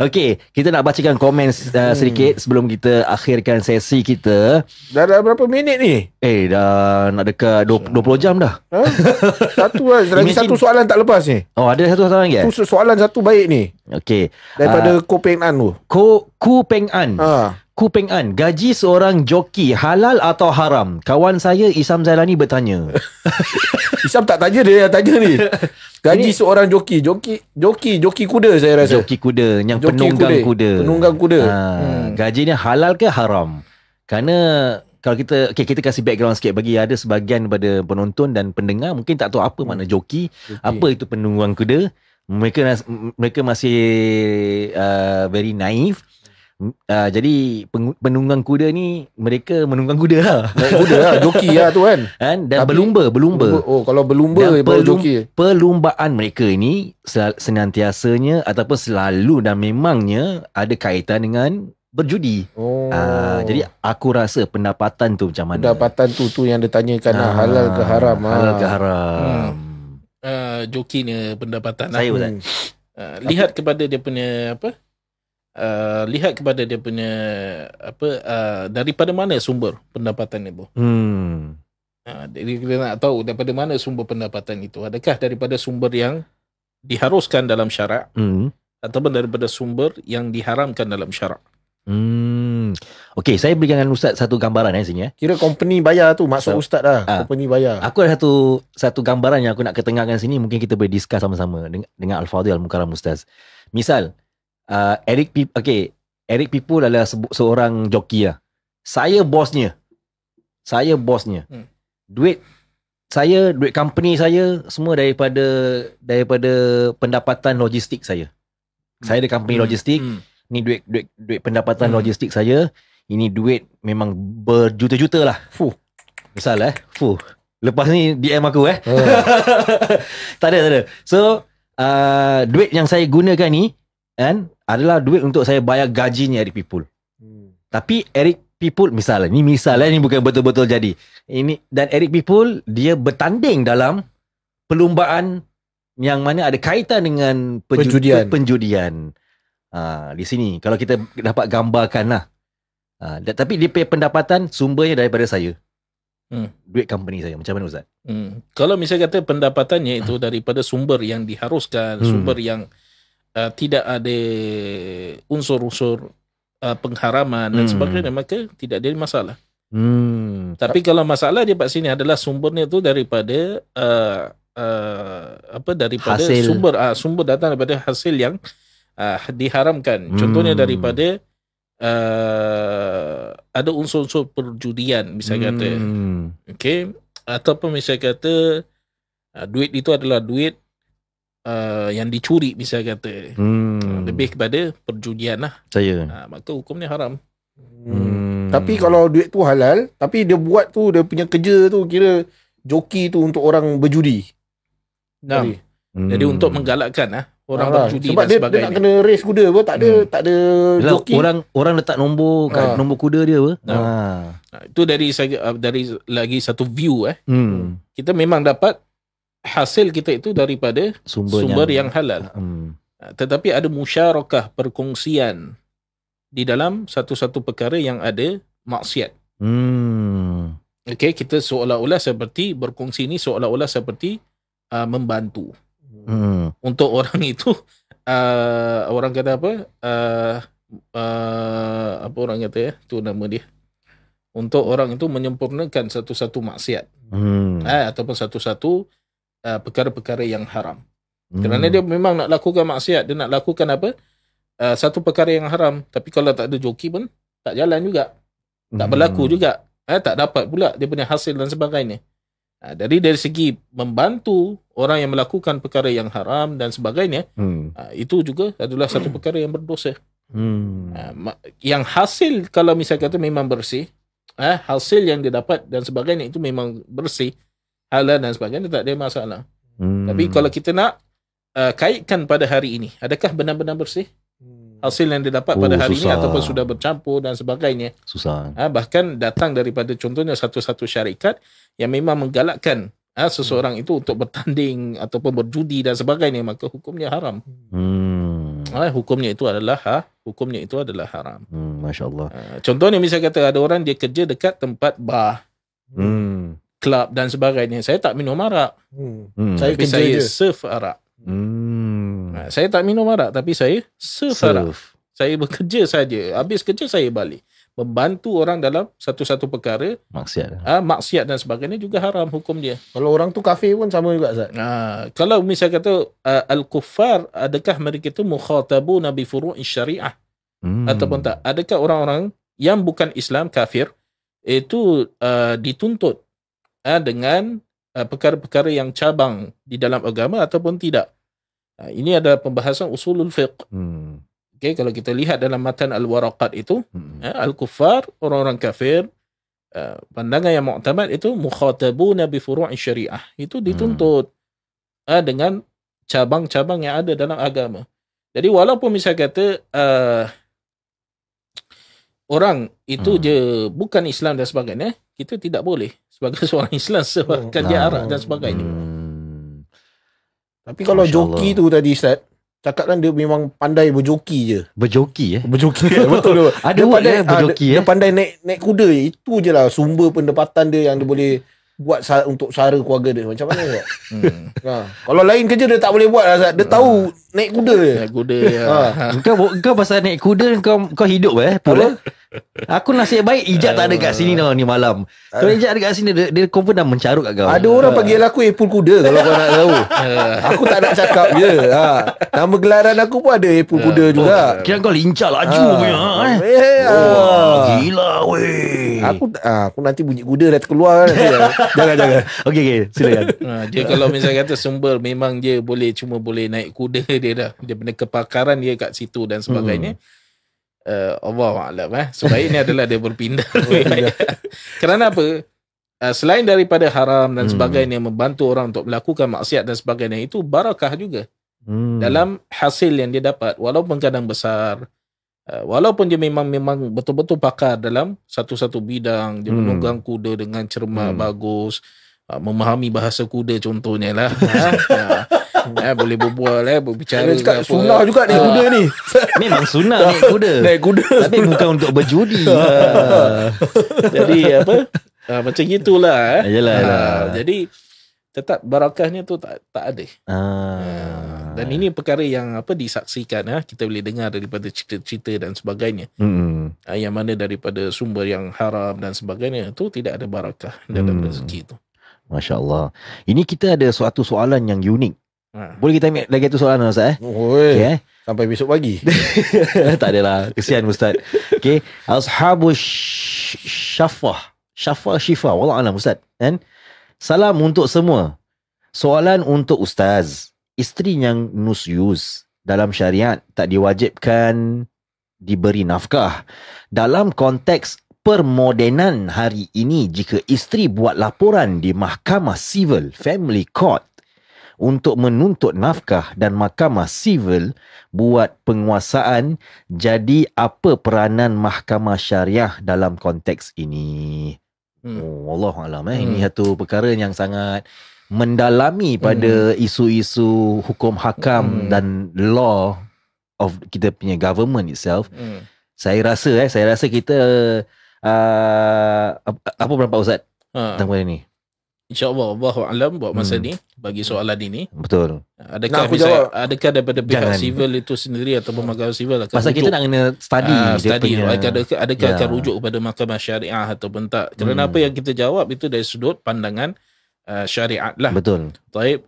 Okey, kita nak bacakan komen sedikit sebelum kita akhirkan sesi kita. Dah berapa minit ni? Dah nak dekat 20 jam dah. Satu lagi satu soalan tak lepas ni. Oh, ada satu soalan lagi? Tu soalan satu baik ni. Okey. Daripada Ko Peng An tu. Ku Peng An. Ku Peng An, gaji seorang joki halal atau haram? Kawan saya Isam Zailani bertanya. Isam tak tanya, dia yang tanya ni. Gaji seorang joki kuda saya rasa. Joki kuda, yang Joki penunggang kuda. Gajinya halal ke haram? Kerana kalau kita kasih background sikit bagi ada sebahagian daripada penonton dan pendengar mungkin tak tahu apa makna joki, apa itu penunggang kuda. Mereka masih very naif. Jadi penunggang kuda ni mereka menunggang kuda lah. Naik kuda lah, joki lah tu kan. Dan berlumba. Oh, kalau berlumba baru joki. Perlumbaan mereka ini senantiasanya ataupun selalu dan memangnya ada kaitan dengan berjudi. Jadi aku rasa pendapatan tu macam mana? Pendapatan tu yang dia tanyakan halal ke haram. Halal ke haram. Joki ni pendapatan Saya Ustaz. lihat kepada dia punya daripada mana sumber pendapatan itu. Jadi kita nak tahu daripada mana sumber pendapatan itu. Adakah daripada sumber yang diharuskan dalam syarak ataupun daripada sumber yang diharamkan dalam syarak. Okey, saya berikan Ustaz satu gambaran sini. Kira company bayar tu maksud Ustaz dah. Company bayar. Aku ada satu gambaran yang aku nak ketengahkan sini, mungkin kita boleh discuss sama-sama dengan Al-Fadhil Al-Mukarram Ustaz. Misal Eric People adalah seorang joki lah. Saya bosnya. Duit company saya semua daripada pendapatan logistik saya. Saya ada company logistik. Ni duit pendapatan logistik saya. Ini duit memang berjuta-juta lah. Misal lepas ni DM aku Tak ada. So duit yang saya gunakan ni adalah duit untuk saya bayar gajinya Eric People. Tapi Eric People ni bukan betul-betul jadi. Dan Eric People dia bertanding dalam perlumbaan yang mana ada kaitan dengan penjudian. Di sini kalau kita dapat gambarkan lah. Tapi dia punya pendapatan sumbernya daripada saya. Duit company saya. Macam mana Ustaz? Kalau misalnya kata pendapatannya itu daripada sumber yang diharuskan, sumber yang tidak ada unsur-unsur pengharaman dan sebagainya, maka tidak ada masalah. Tapi kalau masalah dia kat sini adalah sumbernya itu daripada hasil. Sumber datang daripada hasil yang diharamkan. Contohnya daripada ada unsur-unsur perjudian misalnya kata. Okey, ataupun misalnya kata duit itu adalah duit yang dicuri misalnya kata. Lebih kepada perjudian lah. Maka hukumnya haram. Tapi kalau duit tu halal, tapi dia buat tu, dia punya kerja tu kira joki tu untuk orang berjudi. Jadi untuk menggalakkan orang berjudi sebab dan sebagainya. Dia nak kena race kuda apa, tak ada joki. Orang letak nombor nombor kuda dia apa. Itu dari lagi satu view kita memang dapat hasil kita itu daripada sumber yang halal. Tetapi ada musyarakah, perkongsian di dalam satu-satu perkara yang ada maksiat. Okey, kita seolah-olah seperti berkongsi ni seolah-olah seperti membantu. Untuk orang itu orang kata apa? Apa orang kata tu nama dia. Untuk orang itu menyempurnakan satu-satu maksiat. Ataupun satu-satu perkara-perkara yang haram. Kerana dia memang nak lakukan maksiat, dia nak lakukan apa? satu perkara yang haram, tapi kalau tak ada joki pun tak jalan juga, tak berlaku juga, tak dapat pula dia punya hasil dan sebagainya. Dari segi membantu orang yang melakukan perkara yang haram dan sebagainya, itu juga adalah satu perkara yang berdosa. Yang hasil kalau misal kata memang bersih, hasil yang dia dapat dan sebagainya itu memang bersih, halal dan sebagainya, tak ada masalah. Tapi kalau kita nak kaitkan pada hari ini, adakah benar-benar bersih hasil yang didapat pada hari ini ataupun sudah bercampur dan sebagainya? Susah. Bahkan datang daripada contohnya satu-satu syarikat yang memang menggalakkan seseorang itu untuk bertanding ataupun berjudi dan sebagainya, maka hukumnya haram. Hukumnya itu adalah haram. Masya-Allah. Contohnya misal kata ada orang dia kerja dekat tempat bar, klub dan sebagainya. Saya tak minum arak. Tapi saya serve arak. Saya tak minum arak tapi saya serve arak. Saya bekerja saja. Habis kerja saya balik. Membantu orang dalam satu-satu perkara maksiat dan sebagainya juga haram hukum dia. Kalau orang tu kafir pun sama juga, Ustaz. Kalau misal kata al-kuffar, adakah mereka itu mukhatabuna bi furu'i syariah ataupun tak? Adakah orang-orang yang bukan Islam kafir itu dituntut dengan perkara-perkara yang cabang di dalam agama ataupun tidak? Ini adalah pembahasan usulul fiqh. Okay, kalau kita lihat dalam matan al-waraqat itu, al-kuffar, orang-orang kafir, pandangan yang mu'tamad itu mukhatabuna bi furu'i syariah. Itu dituntut dengan cabang-cabang yang ada dalam agama. Jadi walaupun misal kata orang itu je bukan Islam dan sebagainya, kita tidak boleh sebagai seorang Islam sebabkan dia arak dan sebagainya. Tapi kalau joki tu tadi, Ustaz, cakap kan dia memang pandai berjoki je. Berjoki Berjoki. Betul tu. Ada dia pandai berjoki dia pandai naik kuda. Itu je lah sumber pendapatan dia yang dia boleh buat untuk sara keluarga dia. Macam mana tak? Kalau lain kerja dia tak boleh buat lah, Ustaz. Dia tahu naik kuda je. Naik kuda Kau pasal naik kuda kau hidup Pula. Aku nasib baik Ijat tak ada kat sini tau ni malam. Kalau Ijat ada kat sini dia confirm dah mencarut kat kau. Ada orang panggil aku Epul Kuda kalau kau nak tahu. Aku tak nak cakap je. Nama gelaran aku pun ada Epul Kuda juga. Kira kau lincah laju punya. Gila weh. Aku nanti bunyi kuda dah terkeluar. Jangan. Okey, silakan. Dia kalau misalnya kata sumber memang dia cuma boleh naik kuda dia dah. Dia punya kepakaran dia kat situ dan sebagainya. Allahu'alam sebaiknya adalah dia berpindah. Kerana apa? Selain daripada haram dan sebagainya, membantu orang untuk melakukan maksiat dan sebagainya, itu barakah juga dalam hasil yang dia dapat, walaupun kadang besar, walaupun dia memang betul-betul pakar dalam satu-satu bidang. Dia menunggang kuda dengan cermat bagus, memahami bahasa kuda contohnya lah. Boleh berbual berbicara cakap sunnah juga naik kuda ni. Memang sunnah naik kuda. Tapi bukan untuk berjudi. Jadi macam gitulah. Yalah. Jadi tetap barakahnya tu tak ada. Dan ini perkara yang disaksikan, kita boleh dengar daripada cerita-cerita dan sebagainya. Yang mana daripada sumber yang haram dan sebagainya tu tidak ada barakah dalam rezeki tu. Masya Allah. Ini kita ada suatu soalan yang unik. Boleh kita ambil lagi satu soalan, Ustaz? Okay. Sampai besok pagi. Tak adalah. Kesian Ustaz. Okay. Ashabu syafah wallah alam, Ustaz. Kan? Salam untuk semua. Soalan untuk Ustaz. Isteri yang nusyuz dalam syariat tak diwajibkan diberi nafkah. Dalam konteks permodenan hari ini, jika isteri buat laporan di Mahkamah Sivil Family Court untuk menuntut nafkah dan Mahkamah Sivil buat penguasaan, jadi apa peranan Mahkamah Syariah dalam konteks ini? Wallahualam. Ini satu perkara yang sangat mendalami pada isu-isu hukum hakam dan law of kita punya government itself. Saya rasa kita apa pendapat Ustaz tentang benda ni? InsyaAllah Allahu'alam buat masa ni bagi soalan ini. Betul. Adakah daripada pihak sivil itu sendiri ataupun mahkamah sivil akan pasal kita nak kena study adakah akan rujuk kepada mahkamah syariah ataupun tak? Kerana apa yang kita jawab itu dari sudut pandangan syariat lah. Betul. Taib.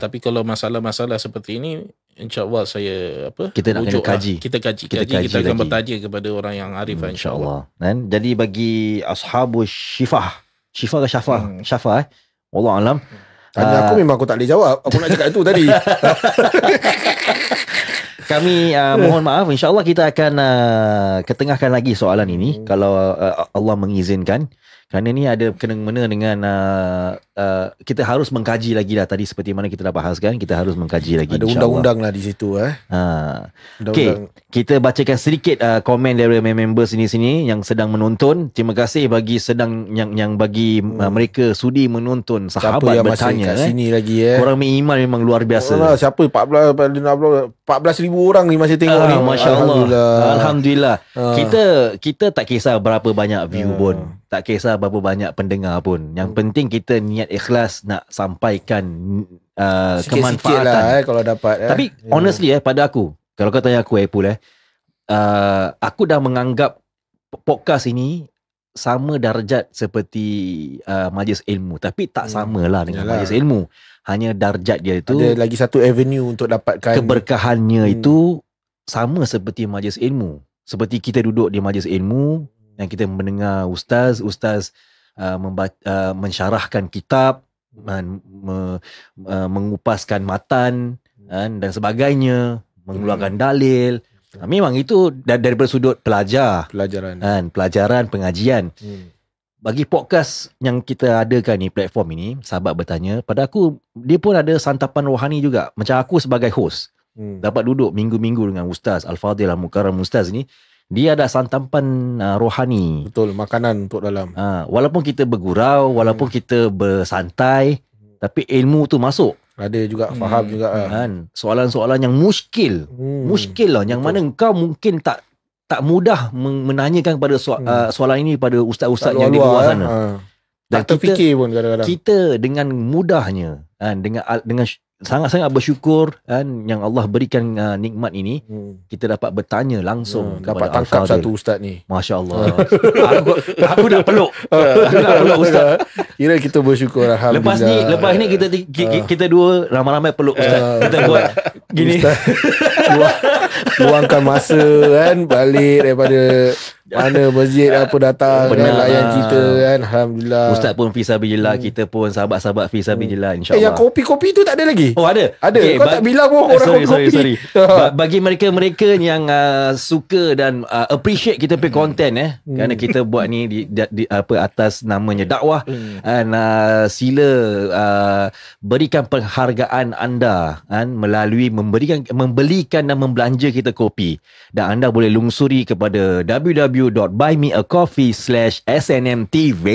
Tapi kalau masalah-masalah seperti ini, InsyaAllah saya Kita nak kena rujuk kaji. Kita kaji. Kita kaji Kita akan lagi. bertanya kepada orang yang arif insyaAllah. Kan? Jadi bagi ashabu syifah ke syafah wallah alam. Tanya aku memang aku tak boleh jawab. Aku nak cakap itu tadi. Kami mohon maaf, insyaAllah kita akan ketengahkan lagi soalan ini kalau Allah mengizinkan. Kerana ni ada kena-mena dengan kita harus mengkaji lagi lah. Tadi seperti mana kita dah bahaskan, kita harus mengkaji lagi. Ada undang-undang lah di situ. Okay, kita bacakan sedikit komen dari members sini yang sedang menonton. Terima kasih bagi yang bagi mereka sudi menonton. Siapa Sahabat yang bertanya masih kat sini lagi Korang beriman memang luar biasa. Allah, siapa 14,000 orang ni masih tengok ni. Masya Allah. Alhamdulillah. Kita tak kisah berapa banyak view pun. Tak kisah berapa banyak pendengar pun. Yang penting kita niat ikhlas nak sampaikan sikit-sikit lah kalau dapat. Tapi honestly pada aku, kalau kau tanya aku Epul aku dah menganggap podcast ini sama darjat seperti majlis ilmu. Tapi tak samalah dengan majlis ilmu. Hanya darjat dia itu ada lagi satu avenue untuk dapatkan keberkahannya itu sama seperti majlis ilmu. Seperti kita duduk di majlis ilmu yang kita mendengar ustaz mensyarahkan kitab, mengupaskan matan dan sebagainya, mengeluarkan dalil. Memang itu daripada sudut pelajaran pengajian. Bagi podcast yang kita adakan ni, platform ini, sahabat bertanya, pada aku dia pun ada santapan rohani juga. Macam aku sebagai host dapat duduk minggu-minggu dengan Ustaz Al-Fadhil Al-Mukarram Ustaz ni, dia ada santapan rohani. Betul, makanan untuk dalam. Walaupun kita bergurau, walaupun kita bersantai, tapi ilmu tu masuk. Ada juga, faham juga. Soalan-soalan yang muskil lah, yang mana engkau mungkin tak mudah menanyakan kepada soalan ini pada ustaz-ustaz yang di luar sana. Dan tak terfikir pun kadang-kadang. Kita dengan mudahnya dengan sangat-sangat bersyukur yang Allah berikan nikmat ini, kita dapat bertanya langsung dapat kepada tangkap Al-Fadhil. satu ustaz ni. Masya Allah. aku nak peluk. Aku nak peluk ustaz. Kira kita bersyukur, alhamdulillah. Lepas ni kita dua ramai-ramai peluk ustaz. Kita buat gini. Luangkan masa balik daripada mana masjid apa datang layan kita alhamdulillah. Ustaz pun fisabilillah, kita pun sahabat-sahabat fisabilillah insya-Allah. Yang kopi-kopi tu tak ada lagi? Oh ada. Okay, kau tak bilang pun orang kopi. Bagi mereka yang suka dan appreciate kita punya content kerana kita buat ni di atas namanya dakwah, sila berikan penghargaan anda melalui membelikan dan membelanja kita kopi, dan anda boleh lungsuri kepada www.buymeacoffee.com/snmtv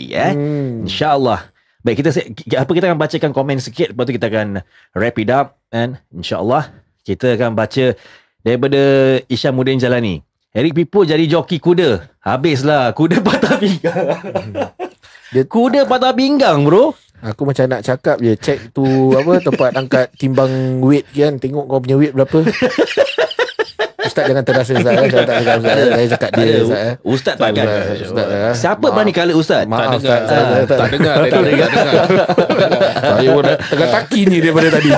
InsyaAllah. Baik, kita akan bacakan komen sikit, lepas tu kita akan wrap it up, InsyaAllah kita akan baca daripada Isyamuddin Jalani. Eric Pipo jadi joki kuda. Habislah, kuda patah pinggang. Kuda patah pinggang bro. Aku macam nak cakap je, check tu tempat angkat timbang weight kan, tengok kau punya weight berapa. Ustaz jangan terasa Ustaz. Saya tak cakap Ustaz. Saya cakap dia Ustaz. Ustaz takkan. Siapa berani kala Ustaz? Maaf Ustaz. Tak dengar. Saya pun tengah taki ni daripada tadi.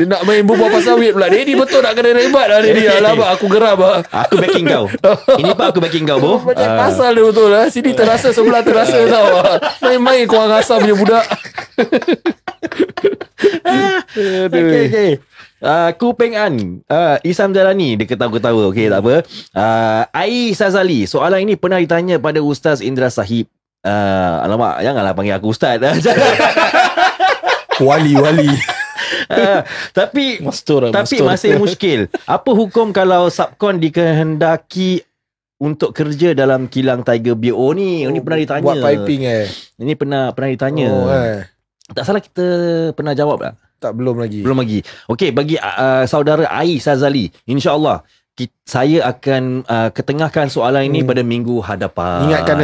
Dia nak main berbual pasal weight pula. Dia ni betul nak kena rebat lah dia. Alamak, aku geram lah. Aku backing kau. Ini pak aku backing kau bro. Macam pasal dia betul lah. Sini terasa, sebelah terasa tau. Main-main korang asam punya budak. Okay. Kupeng An, Isam Jalani, dia ketawa-ketawa. Okey, tak apa. Ai Sazali, soalan ini pernah ditanya pada Ustaz Indra Sahib. Alamak, janganlah panggil aku Ustaz. Wali. Tapi masih muskil. Apa hukum kalau subkon dikehendaki untuk kerja dalam kilang Tiger Beer? Ini pernah ditanya. Buat piping Ini pernah ditanya. Tak salah kita pernah jawab tak? Tak, belum lagi. Okey, bagi saudara Ai Sazali, insya-Allah saya akan ketengahkan soalan ini pada minggu hadapan. Ingatkan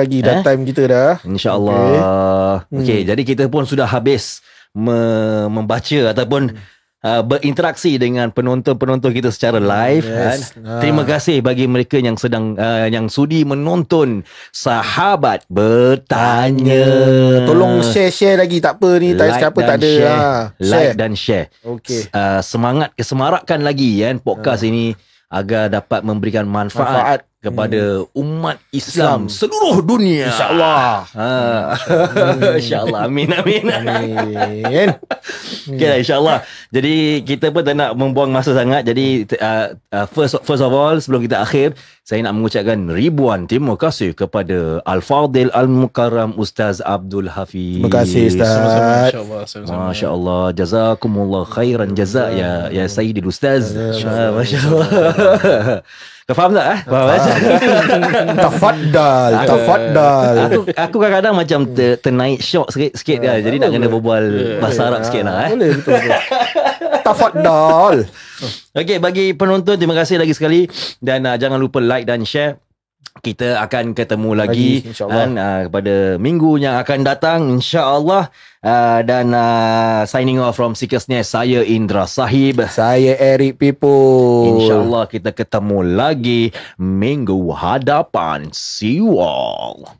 lagi dah time kita dah. InsyaAllah. Okey, jadi kita pun sudah habis membaca ataupun berinteraksi dengan penonton-penonton kita secara live. Yes. Terima kasih bagi mereka yang sedang yang sudi menonton Sahabat Bertanya. Tolong share lagi, tak apa ni, tak siapa tak ada. Like dan share. Okey. Semangat kesemarakkan lagi kan podcast ini agar dapat memberikan manfaat kepada umat Islam seluruh dunia. InsyaAllah. InsyaAllah. Amin. Amin. Okay lah, insyaAllah. Jadi kita pun tak nak membuang masa sangat. Jadi first of all, sebelum kita akhir, saya nak mengucapkan ribuan terima kasih kepada Al-Fadil Al-Mukarram Ustaz Abdul Hafiz. Terima kasih Ustaz. InsyaAllah. Sama-sama. Masya Allah. Jazakumullah khairan jaza ya Sayyidil Ustaz. Masya Allah. Kau faham tak? Tafaddal. Aku kadang-kadang macam ternaik syok sikit kan. Jadi nak kena berbual bahasa Arab sikit lah. Boleh, betul. Tafaddal. Okey, bagi penonton terima kasih lagi sekali dan jangan lupa like dan share. Kita akan ketemu lagi pada minggu yang akan datang insya-Allah. Dan signing off from Seekers Nest, saya Indra Sahib, saya Eric Pipo. InsyaAllah kita ketemu lagi minggu hadapan. See you all.